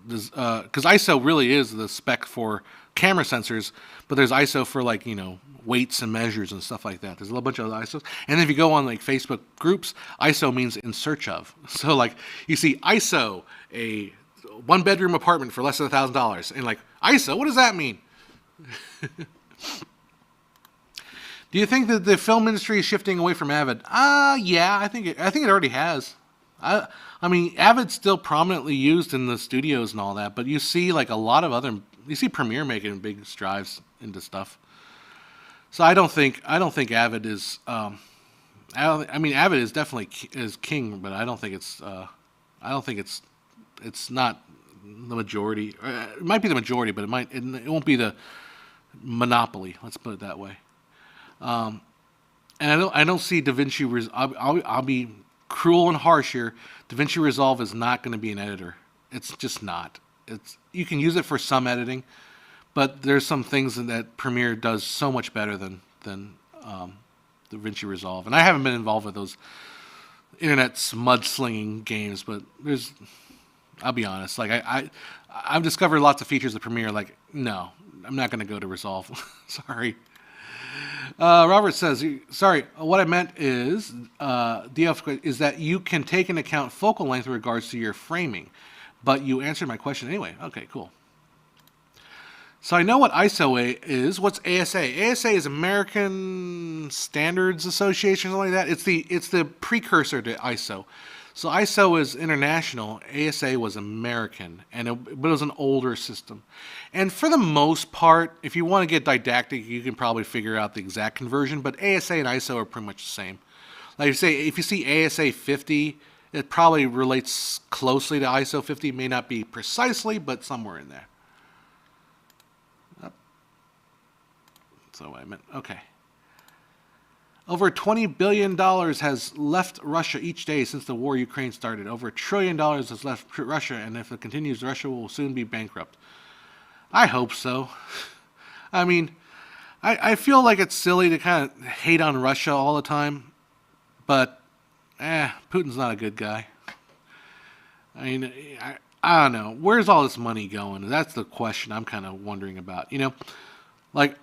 because ISO really is the spec for camera sensors, but there's ISO for like, you know, weights and measures and stuff like that. There's a little bunch of ISOs, and then if you go on like Facebook groups, ISO means in search of. So like you see ISO a 1-bedroom apartment for less than $1,000, and like ISO, what does that mean? Do you think that the film industry is shifting away from Avid? Yeah, I think it already has. I mean, Avid's still prominently used in the studios and all that, but you see like a lot of other, you see Premiere making big strides into stuff. So I don't think Avid is. I mean, Avid is definitely is king, but I don't think it's not the majority. It might be the majority, but it won't be the monopoly. Let's put it that way. And I don't see DaVinci. I'll be cruel and harsh here. DaVinci Resolve is not going to be an editor. It's just not. You can use it for some editing, but there's some things that Premiere does so much better than DaVinci Resolve. And I haven't been involved with those internet mudslinging games, but I'll be honest. Like I've discovered lots of features of Premiere. Like no, I'm not going to go to Resolve. Sorry. Robert says, sorry, what I meant is, DF is that you can take into account focal length in regards to your framing, but you answered my question anyway. Okay, cool. So I know what ISO is. What's ASA? ASA is American Standards Association, something like that. It's the precursor to ISO. So ISO is international, ASA was American, but it was an older system. And for the most part, if you want to get didactic, you can probably figure out the exact conversion, but ASA and ISO are pretty much the same. Like you say, if you see ASA 50, it probably relates closely to ISO 50. It may not be precisely, but somewhere in there. That's what I meant. Okay. Over $20 billion has left Russia each day since the war in Ukraine started. Over $1 trillion has left Russia, and if it continues, Russia will soon be bankrupt. I hope so. I mean, I feel like it's silly to kind of hate on Russia all the time, but Putin's not a good guy. I mean, I don't know. Where's all this money going? That's the question I'm kind of wondering about. You know, like,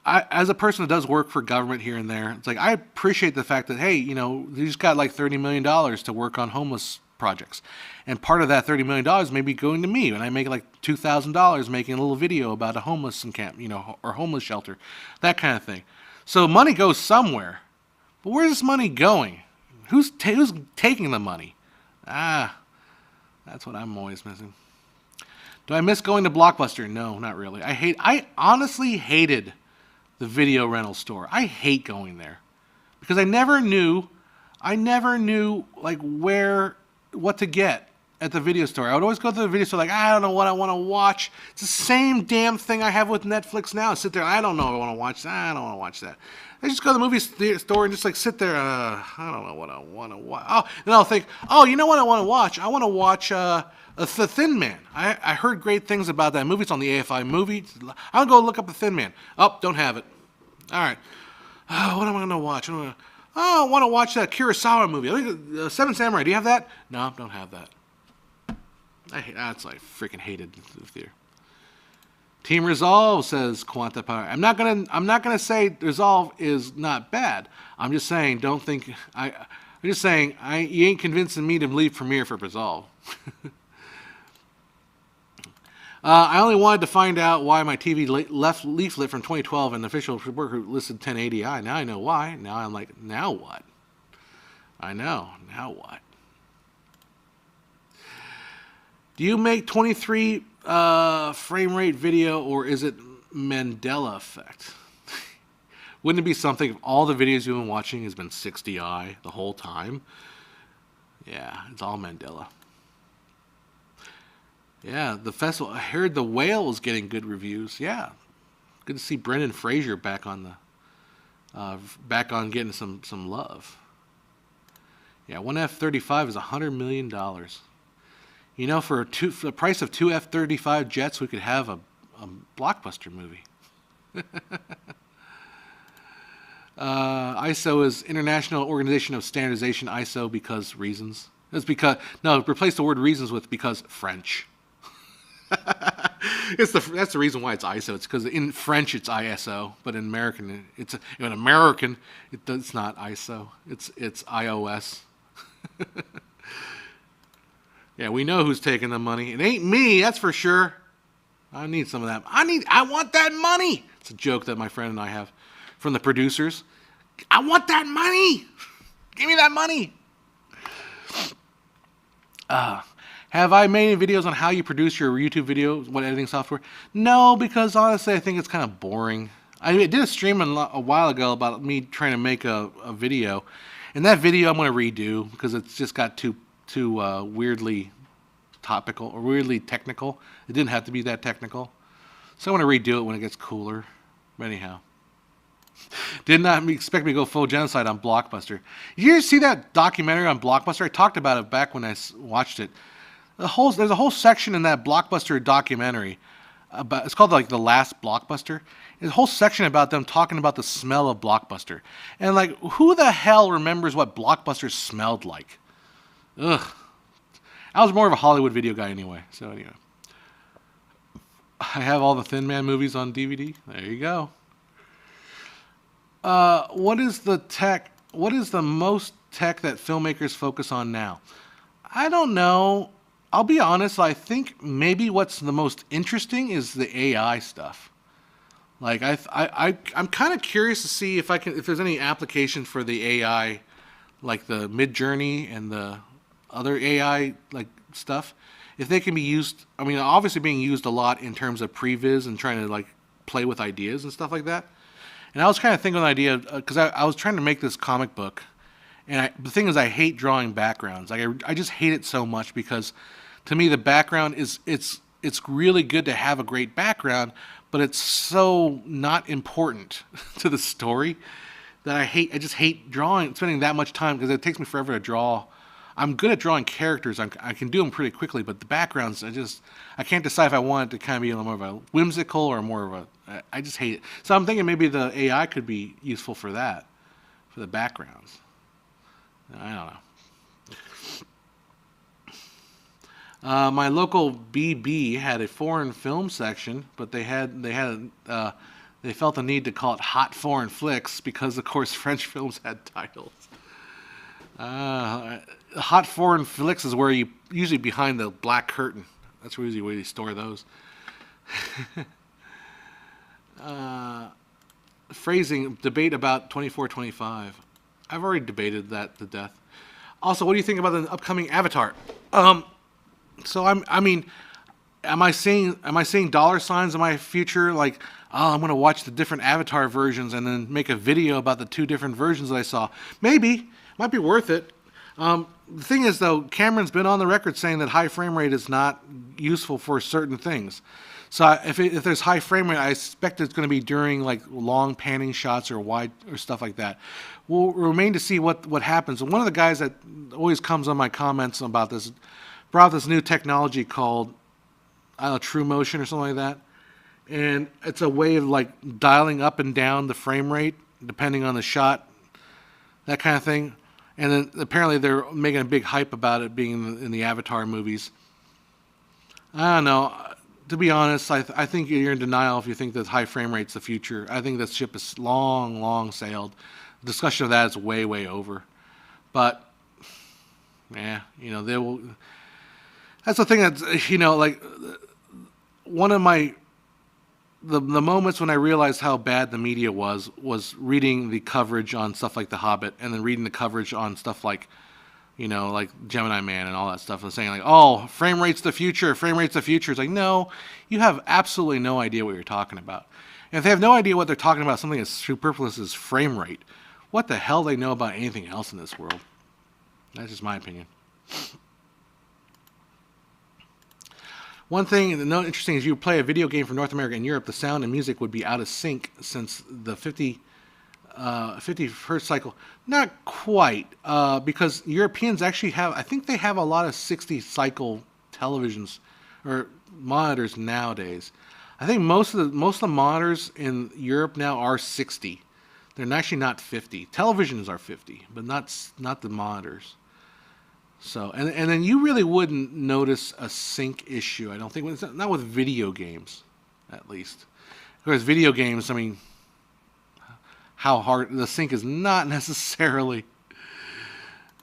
as a person that does work for government here and there, it's like I appreciate the fact that, hey, you know, you just got like $30 million to work on homeless projects. And part of that $30 million may be going to me, and I make like $2,000 making a little video about a homeless camp, you know, or homeless shelter, that kind of thing. So money goes somewhere. But where's this money going? Who's taking the money? That's what I'm always missing. Do I miss going to Blockbuster? No, not really. I honestly hated the video rental store. I hate going there because I never knew like what to get at the video store. I would always go to the video store like, I don't know what I want to watch. It's the same damn thing I have with Netflix now. I sit there, I don't know what I want to watch. I don't want to watch that. I just go to the movie store and just like sit there. I don't know what I want to watch. Oh, and I'll think, oh, you know what I want to watch? I want to watch The Thin Man. I heard great things about that movie. It's on the AFI movie. I'll go look up The Thin Man. Oh, don't have it. All right. Oh, what am I going to watch? I want to watch that Kurosawa movie. Seven Samurai. Do you have that? No, don't have that. That's like freaking hated the theater. Team Resolve, says Quanta Power. I'm not gonna say Resolve is not bad. I'm just saying you ain't convincing me to leave Premiere for Resolve. I only wanted to find out why my TV left leaflet from 2012 and the official report listed 1080i. Now I know why. Now I'm like, now what? I know. Now what? Do you make 23 frame rate video, or is it Mandela effect? Wouldn't it be something if all the videos you've been watching has been 60i the whole time? Yeah, it's all Mandela. Yeah, the festival. I heard The Whale was getting good reviews. Yeah, good to see Brendan Fraser back on back on getting some love. Yeah, one F-35 is $100 million. You know, for the price of two F-35 jets, we could have a blockbuster movie. ISO is International Organization of Standardization. ISO because reasons. It's because no, replace the word reasons with because French. That's the reason why it's ISO. It's because in French it's ISO, but in American it's not ISO. It's iOS. Yeah, we know who's taking the money. It ain't me, that's for sure. I need some of that. I want that money. It's a joke that my friend and I have from the producers. I want that money. Give me that money. Have I made any videos on how you produce your YouTube videos, what editing software? No, because honestly, I think it's kind of boring. I did a stream a while ago about me trying to make a video, and that video I'm going to redo because it's just got too weirdly topical or weirdly technical. It didn't have to be that technical, so I want to redo it when it gets cooler. But anyhow, did not expect me to go full genocide on Blockbuster. Did you see that documentary on Blockbuster? I talked about it back when I watched it. There's a whole section in that Blockbuster documentary about, it's called like The Last Blockbuster. There's a whole section about them talking about the smell of Blockbuster. And like, who the hell remembers what Blockbuster smelled like? Ugh. I was more of a Hollywood video guy anyway. So anyway. I have all the Thin Man movies on DVD. There you go. What is the most tech that filmmakers focus on now? I don't know. I'll be honest, I think maybe what's the most interesting is the AI stuff. Like I'm kind of curious to see if there's any application for the AI, like the Midjourney and the other AI like stuff, if they can be used. I mean, obviously being used a lot in terms of previs and trying to like play with ideas and stuff like that. And I was kind of thinking of an idea because I was trying to make this comic book, and the thing is, I hate drawing backgrounds. Like I just hate it so much because, to me, the background it's really good to have a great background, but it's so not important to the story that I just hate spending that much time because it takes me forever to draw. I'm good at drawing characters. I can do them pretty quickly, but the backgrounds, I can't decide if I want it to kind of be more of a whimsical or more of I just hate it. So I'm thinking maybe the AI could be useful for that, for the backgrounds. I don't know. My local BB had a foreign film section, but they felt the need to call it Hot Foreign Flicks because, of course, French films had titles. Hot Foreign Flicks is where you usually behind the black curtain. That's usually where you store those. Phrasing debate about 24-25. I've already debated that to death. Also, what do you think about the upcoming Avatar? So I mean, am I seeing dollar signs in my future? Like, oh, I'm gonna watch the different Avatar versions and then make a video about the two different versions that I saw. Maybe might be worth it. The thing is, though, Cameron's been on the record saying that high frame rate is not useful for certain things. So if there's high frame rate, I expect it's going to be during like long panning shots or wide or stuff like that. We'll remain to see what happens. And one of the guys that always comes on my comments about this brought this new technology called True Motion or something like that, and it's a way of like dialing up and down the frame rate depending on the shot, that kind of thing. And then apparently they're making a big hype about it being in the Avatar movies. I don't know. To be honest, I think you're in denial if you think that high frame rate's the future. I think that ship is long sailed. The discussion of that is way over. But, yeah, they will. That's the thing that's, like, one of my, the moments when I realized how bad the media was reading the coverage on stuff like The Hobbit and then reading the coverage on stuff like, like Gemini Man and all that stuff, and saying like, oh, frame rate's the future. It's like, no, you have absolutely no idea what you're talking about. And if they have no idea what they're talking about, something as superfluous as frame rate, what the hell do they know about anything else in this world? That's just my opinion. One thing no interesting is you play a video game for North America and Europe, the sound and music would be out of sync since the 50 hertz cycle. Not quite, because Europeans actually have, I think they have a lot of 60 cycle televisions or monitors nowadays. I think most of the monitors in Europe now are 60. They're actually not 50. Televisions are 50, but not the monitors. So, and then you really wouldn't notice a sync issue, I don't think. Not with video games, at least. Whereas video games, I mean, how hard the sync is not necessarily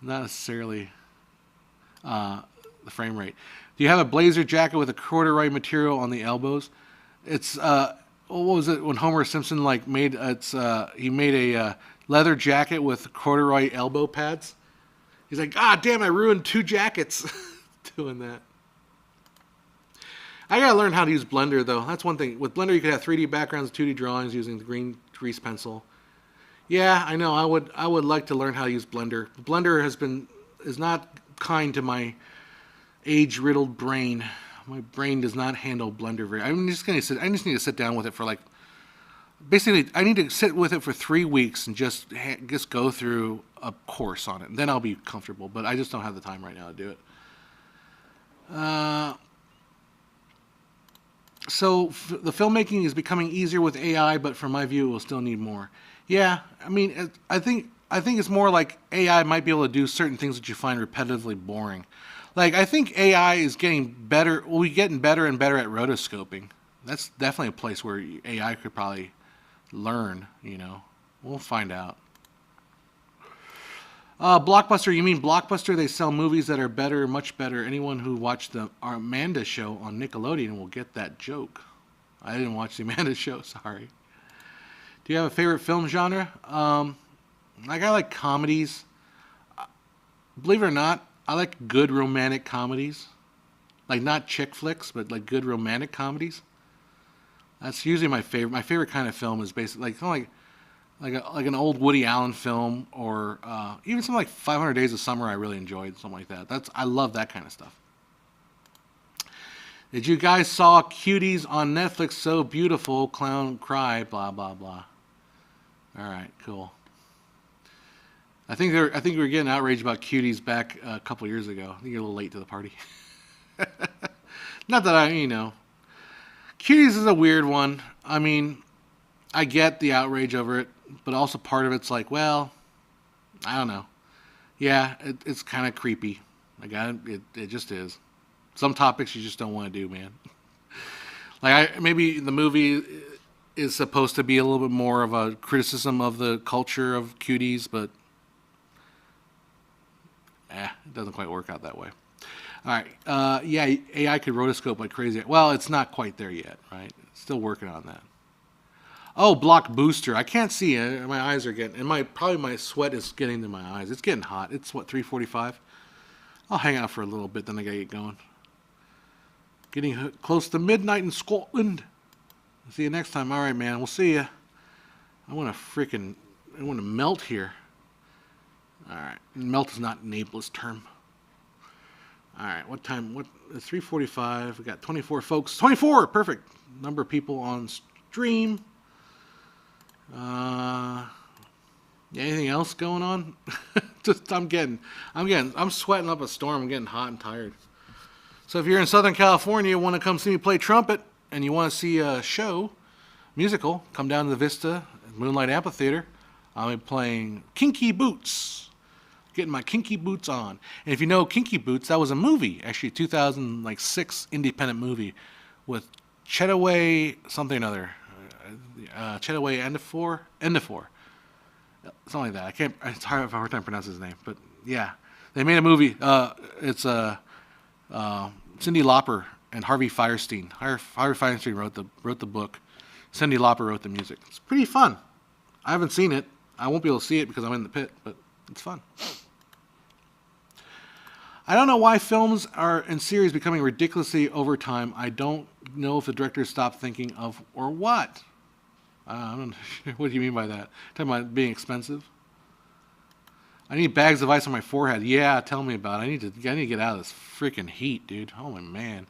the frame rate. Do you have a blazer jacket with a corduroy material on the elbows? It's what was it when Homer Simpson like made he made a leather jacket with corduroy elbow pads. He's like, damn, I ruined 2 jackets doing that. I gotta learn how to use Blender though. That's one thing. With Blender, you could have 3D backgrounds, 2D drawings using the green grease pencil. Yeah, I know. I would like to learn how to use Blender. Blender is not kind to my age-riddled brain. My brain does not handle Blender very. I just need to sit down with it for like. Basically, I need to sit with it for 3 weeks and just go through a course on it. And then I'll be comfortable. But I just don't have the time right now to do it. So the filmmaking is becoming easier with AI, but from my view, it will still need more. Yeah, I mean, I think it's more like AI might be able to do certain things that you find repetitively boring. Like, I think AI is getting better. Well, we're getting better and better at rotoscoping. That's definitely a place where AI could probably learn, We'll find out. Blockbuster, you mean Blockbuster? They sell movies that are better, much better. Anyone who watched the Amanda Show on Nickelodeon will get that joke. I didn't watch the Amanda Show, sorry. Do you have a favorite film genre? I like comedies. Believe it or not, I like good romantic comedies. Like not chick flicks, but like good romantic comedies. That's usually my favorite. My favorite kind of film is basically like an old Woody Allen film, or even something like 500 Days of Summer. I really enjoyed something like that. I love that kind of stuff. Did you guys saw Cuties on Netflix? So beautiful, clown cry, blah blah blah. All right, cool. I think we were getting outraged about Cuties back a couple years ago. I think you're a little late to the party. Not that Cuties is a weird one. I mean, I get the outrage over it, but also part of it's like, well, I don't know. Yeah, it's kind of creepy. It just is. Some topics you just don't want to do, man. Maybe the movie is supposed to be a little bit more of a criticism of the culture of Cuties, but it doesn't quite work out that way. All right. Yeah, AI could rotoscope like crazy. Well, it's not quite there yet, right? Still working on that. Oh, Block Booster. I can't see it. My eyes are getting, and my sweat is getting to my eyes. It's getting hot. It's 3:45. I'll hang out for a little bit, then I gotta get going. Getting close to midnight in Scotland. See you next time. All right, man. We'll see you. I want to melt here. All right. Melt is not an ableist term. All right. What time? It's 3:45. We got 24 folks. 24. Perfect. Number of people on stream. Anything else going on? I'm sweating up a storm. I'm getting hot and tired. So if you're in Southern California, want to come see me play trumpet, and you want to see a musical, come down to the Vista Moonlight Amphitheater. I'll be playing Kinky Boots, getting my Kinky Boots on. And if you know Kinky Boots, that was a movie, actually 2006 independent movie with Chetaway something or other. Chetaway Endafor, something like that. It's hard. I have a hard time pronouncing his name, but yeah, they made a movie. It's Cyndi Lauper and Harvey Fierstein. Harvey Fierstein wrote the book. Cyndi Lauper wrote the music. It's pretty fun. I haven't seen it. I won't be able to see it because I'm in the pit, but it's fun. I don't know why films are in series becoming ridiculously over time. I don't know if the directors stopped thinking of or what. I don't know. What do you mean by that? Talking about being expensive? I need bags of ice on my forehead. Yeah, tell me about it. I need to get out of this freaking heat, dude. Oh my man.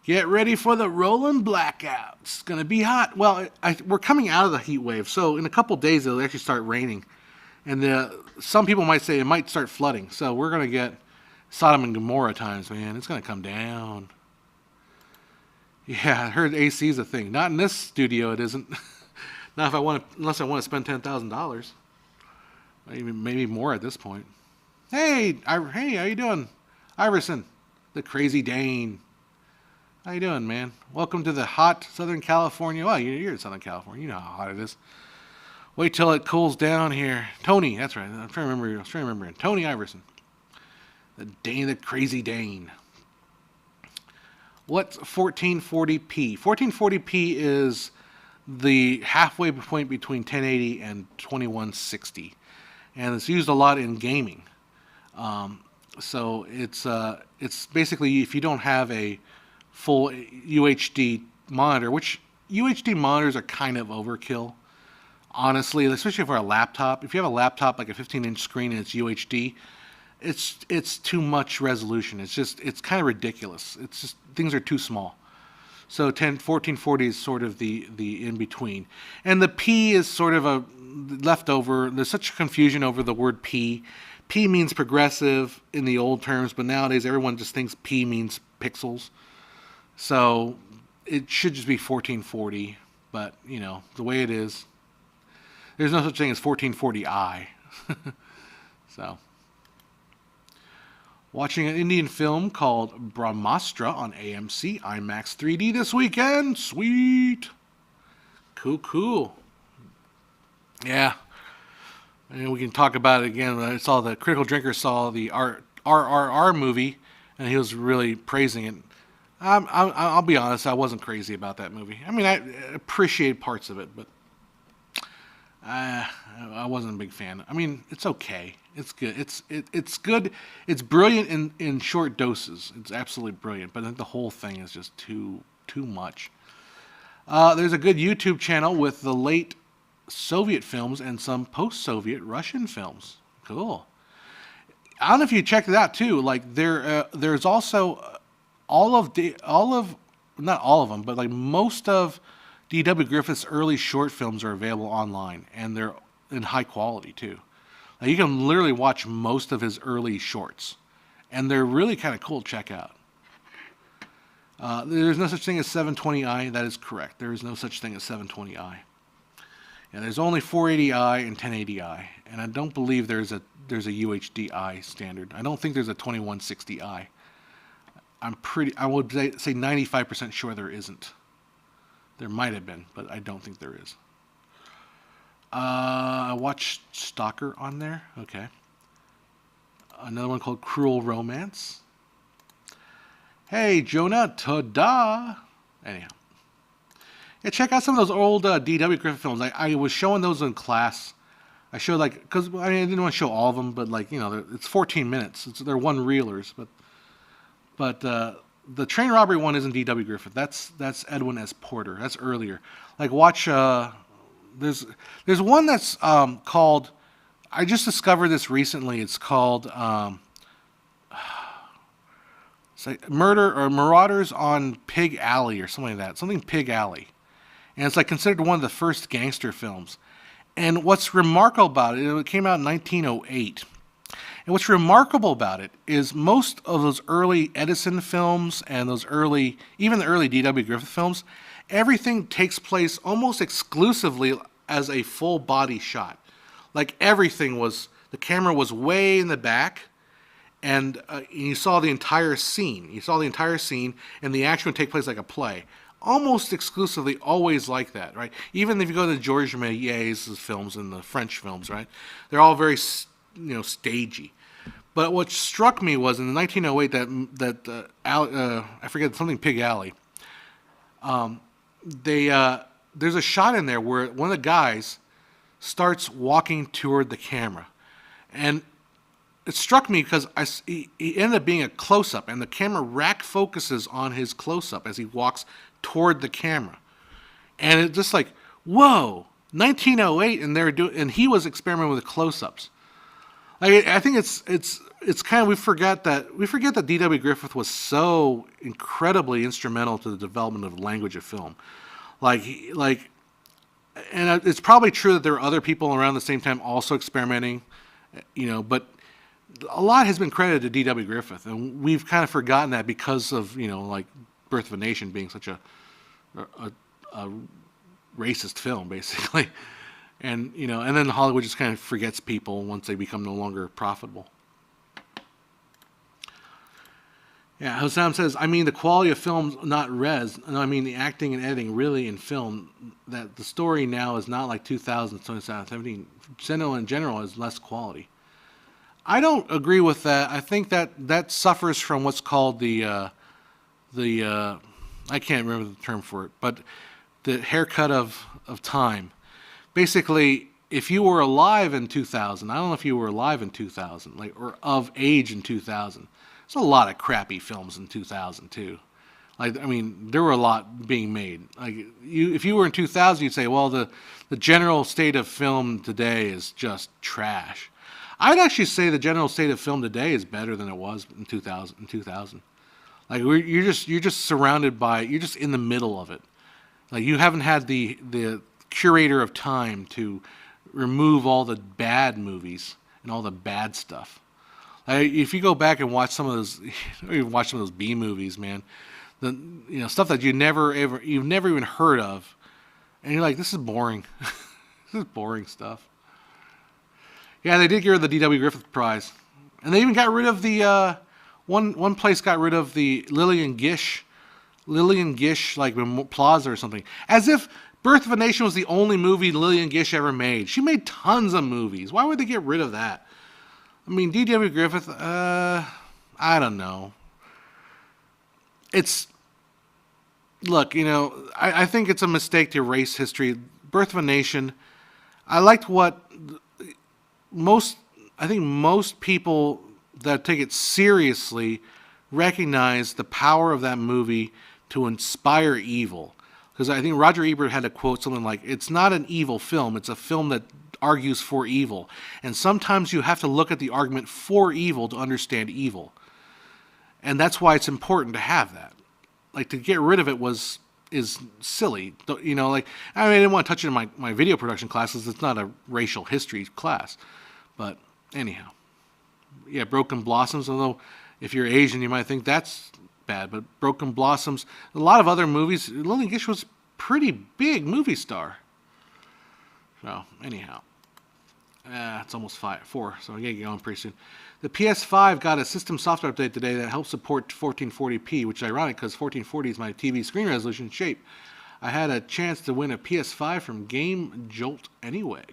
Get ready for the rolling blackout. It's going to be hot. Well, we're coming out of the heat wave, so in a couple days it'll actually start raining. And some people might say it might start flooding. So we're going to get Sodom and Gomorrah times, man. It's going to come down. Yeah, I heard AC is a thing. Not in this studio, it isn't. Not if unless I want to spend $10,000. Maybe more at this point. Hey, how you doing? Iverson, the crazy Dane. How you doing, man? Welcome to the hot Southern California. Well, you're in Southern California. You know how hot it is. Wait till it cools down here. Tony, that's right. I was trying to remember him. Tony Iverson. The Dane, the crazy Dane. What's 1440p? 1440p is the halfway point between 1080 and 2160. And it's used a lot in gaming. So it's basically if you don't have a full UHD monitor, which UHD monitors are kind of overkill, honestly, especially for a laptop. If you have a laptop like a 15-inch screen and it's UHD, it's too much resolution. It's kind of ridiculous. It's just things are too small. So 1440 is sort of the in between, and the P is sort of a leftover. There's such confusion over the word P. P means progressive in the old terms, but nowadays everyone just thinks P means pixels. So it should just be 1440, but the way it is, there's no such thing as 1440i. So, watching an Indian film called Brahmastra on AMC IMAX 3D this weekend. Sweet. Cool. Yeah. And we can talk about it again. I saw the Critical Drinker saw the RRR movie, and he was really praising it. I'll be honest, I wasn't crazy about that movie. I mean, I appreciate parts of it, but I wasn't a big fan. I mean, it's okay. It's good. It's good. It's brilliant in short doses. It's absolutely brilliant. But I think the whole thing is just too much. There's a good YouTube channel with the late Soviet films and some post-Soviet Russian films. Cool. I don't know if you checked it out too. Like there's also not all of them, but like most of D.W. Griffith's early short films are available online, and they're in high quality too. Like you can literally watch most of his early shorts, and they're really kind of cool to check out. There's no such thing as 720i. That is correct. There is no such thing as 720i. Yeah, there's only 480i and 1080i, and I don't believe there's a UHDi standard. I don't think there's a 2160i. I would say 95% sure there isn't. There might have been, but I don't think there is. I watched Stalker on there. Okay. Another one called Cruel Romance. Hey, Jonah, ta-da! Anyhow. Yeah, check out some of those old D.W. Griffith films. I was showing those in class. I showed because I didn't want to show all of them, but it's 14 minutes. They're one-reelers, but the train robbery one isn't D.W. Griffith. That's Edwin S. Porter. That's earlier. Watch. There's one that's called. I just discovered this recently. It's called Murder or Marauders on Pig Alley or something like that. Something Pig Alley, and it's considered one of the first gangster films. And what's remarkable about it came out in 1908. And what's remarkable about it is most of those early Edison films and even the early D.W. Griffith films, everything takes place almost exclusively as a full body shot. Everything the camera was way in the back, and you saw the entire scene. And the action would take place like a play. Almost exclusively, always like that, right? Even if you go to Georges Méliès' films and the French films, right? They're all very stagey. But what struck me was in 1908 I forget something Pig Alley. There's a shot in there where one of the guys starts walking toward the camera, and it struck me because he ended up being a close-up, and the camera rack focuses on his close-up as he walks toward the camera, and it's just whoa, 1908, and he was experimenting with close-ups. I think it's it's kind of we forget that D.W. Griffith was so incredibly instrumental to the development of the language of film. Like, and it's probably true that there were other people around the same time also experimenting, but a lot has been credited to D.W. Griffith, and we've kind of forgotten that because of like Birth of a Nation being such a racist film, basically, and and then Hollywood just kind of forgets people once they become no longer profitable. Yeah, Hossam says, I mean the quality of films, not res. No, I mean the acting and editing really in film. That the story now is not like 2000, 2017. Cinema in general is less quality. I don't agree with that. I think that suffers from what's called the I can't remember the term for it, but the haircut of time. Basically, if you were alive in 2000, I don't know if you were alive in 2000, like, or of age in 2000. There's a lot of crappy films in 2002. Like, I mean, there were a lot being made. Like, if you were in 2000, you'd say, well, the general state of film today is just trash. I'd actually say the general state of film today is better than it was in 2000. Like, you're just surrounded by, you're just in the middle of it. Like, you haven't had the curator of time to remove all the bad movies and all the bad stuff. If you go back and watch some of those B movies, man, the stuff that you've never even heard of, and you're like, this is boring. This is boring stuff. Yeah, they did get rid of the D.W. Griffith Prize, and they even got rid of the one place got rid of the Lillian Gish like Plaza or something, as if Birth of a Nation was the only movie Lillian Gish ever made. She made tons of movies. Why would they get rid of that? I mean, D.W. Griffith, I don't know. Look, I think it's a mistake to erase history. Birth of a Nation, I liked I think most people that take it seriously recognize the power of that movie to inspire evil. Because I think Roger Ebert had to quote something like, it's not an evil film, it's a film that argues for evil. And sometimes you have to look at the argument for evil to understand evil. And that's why it's important to have that. Like, to get rid of it is silly. I didn't want to touch it in my video production classes. It's not a racial history class. But anyhow. Yeah, Broken Blossoms, although if you're Asian you might think that's bad, but Broken Blossoms, a lot of other movies, Lillian Gish was a pretty big movie star. So, anyhow. It's almost 4, so I gotta get going pretty soon. The PS5 got a system software update today that helps support 1440p, which is ironic because 1440 is my TV screen resolution shape. I had a chance to win a PS5 from Game Jolt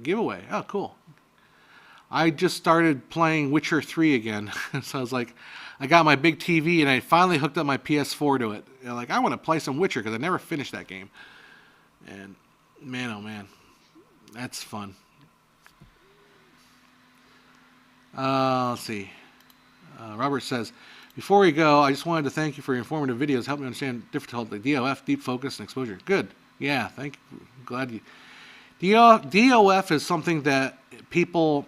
giveaway. Oh, cool. I just started playing Witcher 3 again, so I was like, I got my big TV and I finally hooked up my PS4 to it. And I want to play some Witcher because I never finished that game. And man, oh man, that's fun. Let's see. Robert says, before we go, I just wanted to thank you for your informative videos. Help me understand different like DOF, deep focus, and exposure. Good. Yeah, thank you. Glad you. DOF is something that people,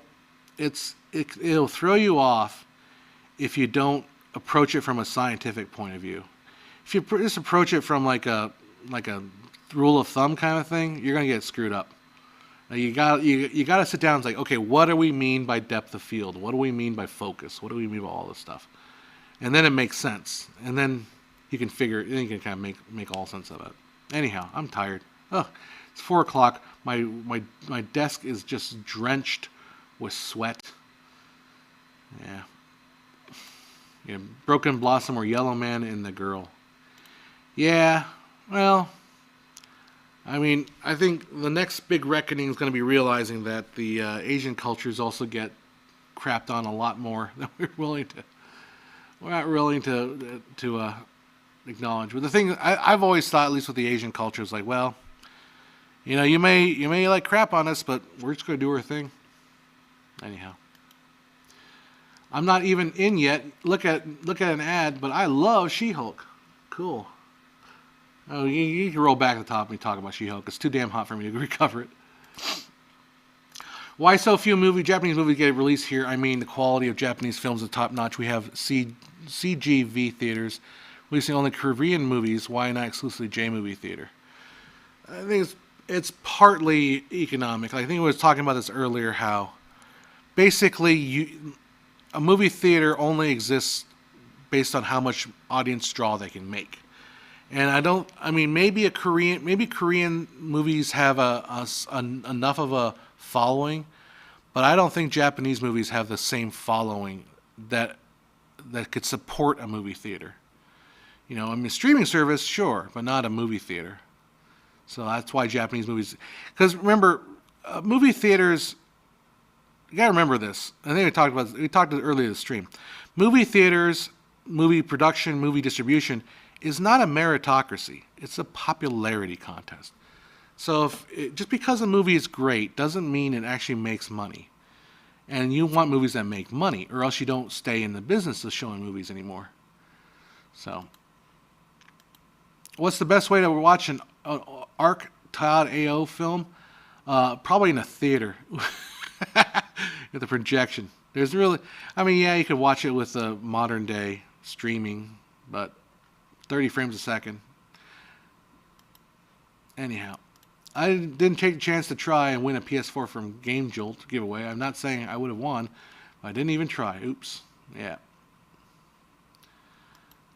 it'll throw you off if you don't approach it from a scientific point of view. If you just approach it from like a rule of thumb kind of thing, you're gonna get screwed up. You got to sit down and say, okay, what do we mean by depth of field? What do we mean by focus? What do we mean by all this stuff? And then it makes sense. And then you can then you can kind of make all sense of it. Anyhow, I'm tired. Oh, it's 4 o'clock. My desk is just drenched with sweat. Yeah. Broken Blossom or Yellow Man and the Girl. Yeah, well, I mean, I think the next big reckoning is going to be realizing that the Asian cultures also get crapped on a lot more than we're not willing to acknowledge. But the thing I've always thought, at least with the Asian culture, is like, well, you may like crap on us, but we're just going to do our thing. Anyhow, I'm not even in yet. Look at an ad, but I love She-Hulk. Cool. Oh, you can roll back to the top and talk about She-Hulk. It's too damn hot for me to recover it. Why so few Japanese movies get released here? I mean, the quality of Japanese films is top notch. We have CGV theaters releasing only Korean movies. Why not exclusively J movie theater? I think it's partly economic. I think I was talking about this earlier. How basically a movie theater only exists based on how much audience draw they can make. And I mean, maybe Korean movies have enough of a following, but I don't think Japanese movies have the same following that could support a movie theater. You know, I mean, streaming service, sure, but not a movie theater. So that's why Japanese movies, because remember, movie theaters, you gotta remember this. I think we talked earlier in the stream. Movie theaters, movie production, movie distribution is not a meritocracy. It's a popularity contest. So just because a movie is great doesn't mean it actually makes money. And you want movies that make money, or else you don't stay in the business of showing movies anymore. So, what's the best way to watch an ARC Todd AO film? Probably in a theater with the projection. There's really, I mean, yeah, you could watch it with a modern day streaming, but 30 frames a second. Anyhow, I didn't take the chance to try and win a PS4 from Game Jolt giveaway. I'm not saying I would have won, but I didn't even try. Oops. Yeah.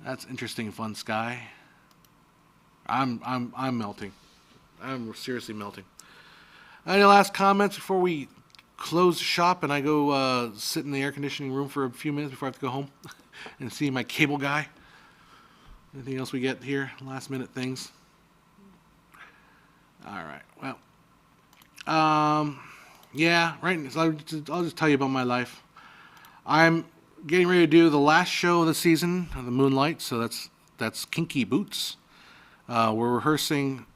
That's interesting, Fun Sky. I'm melting. I'm seriously melting. Any last comments before we close the shop and I go sit in the air conditioning room for a few minutes before I have to go home and see my cable guy? Anything else we get here? Last minute things. All right. Well, yeah. Right. So I'll just tell you about my life. I'm getting ready to do the last show of the season of the Moonlight. So that's Kinky Boots. We're rehearsing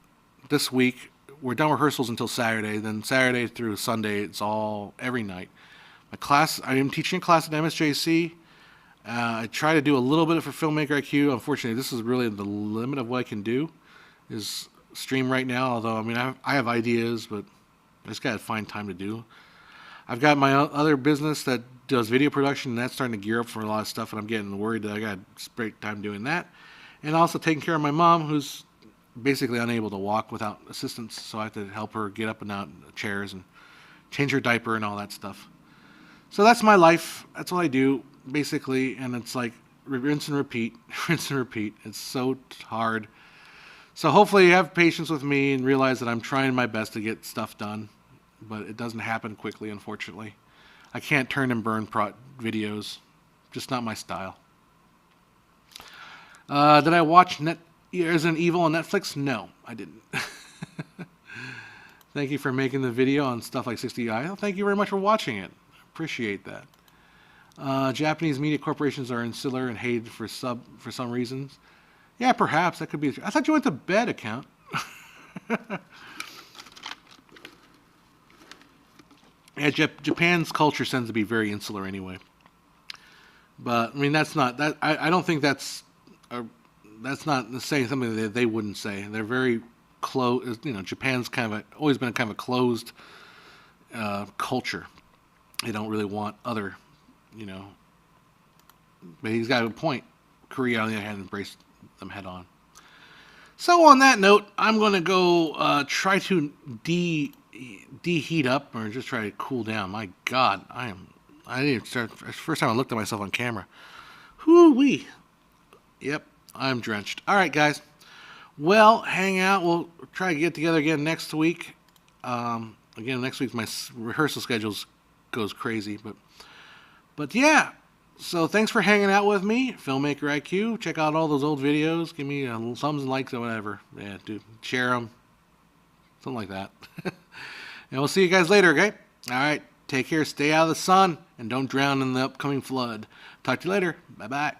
this week. We're done rehearsals until Saturday. Then Saturday through Sunday, it's all every night. My class. I am teaching a class at MSJC. I try to do a little bit for Filmmaker IQ. Unfortunately, this is really the limit of what I can do, is stream right now. Although, I mean, I have ideas, but I just got to find time to do. I've got my other business that does video production, and that's starting to gear up for a lot of stuff, and I'm getting worried that I got to break time doing that. And also taking care of my mom, who's basically unable to walk without assistance, so I have to help her get up and out of chairs and change her diaper and all that stuff. So that's my life. That's what I do, basically, and it's like rinse and repeat, rinse and repeat. It's so hard. So hopefully you have patience with me and realize that I'm trying my best to get stuff done, but it doesn't happen quickly, unfortunately. I can't turn and burn videos. Just not my style. Did I watch Resident Evil on Netflix? No, I didn't. Thank you for making the video on stuff like 60i. Well, thank you very much for watching it. Appreciate that. Japanese media corporations are insular and hated for some reasons. Yeah, perhaps that could be. I thought you went to bed, account. Yeah, Japan's culture tends to be very insular anyway. But I mean, that's not that. I don't think that's not saying something that they wouldn't say. They're very close. You know, Japan's always been kind of a closed culture. They don't really want other, you know. But he's got a point. Korea, on the other hand, embraced them head on. So on that note, I'm going to go try to deheat up, or just try to cool down. My God, I didn't start. First time I looked at myself on camera. Whoo-wee. Yep, I'm drenched. All right, guys. Well, hang out. We'll try to get together again next week. Again, next week my rehearsal schedules goes crazy, but yeah. So thanks for hanging out with me, Filmmaker IQ. Check out all those old videos. Give me thumbs and likes or whatever. Yeah, dude, share them, something like that. And we'll see you guys later. Okay. All right. Take care. Stay out of the sun and don't drown in the upcoming flood. Talk to you later. Bye bye.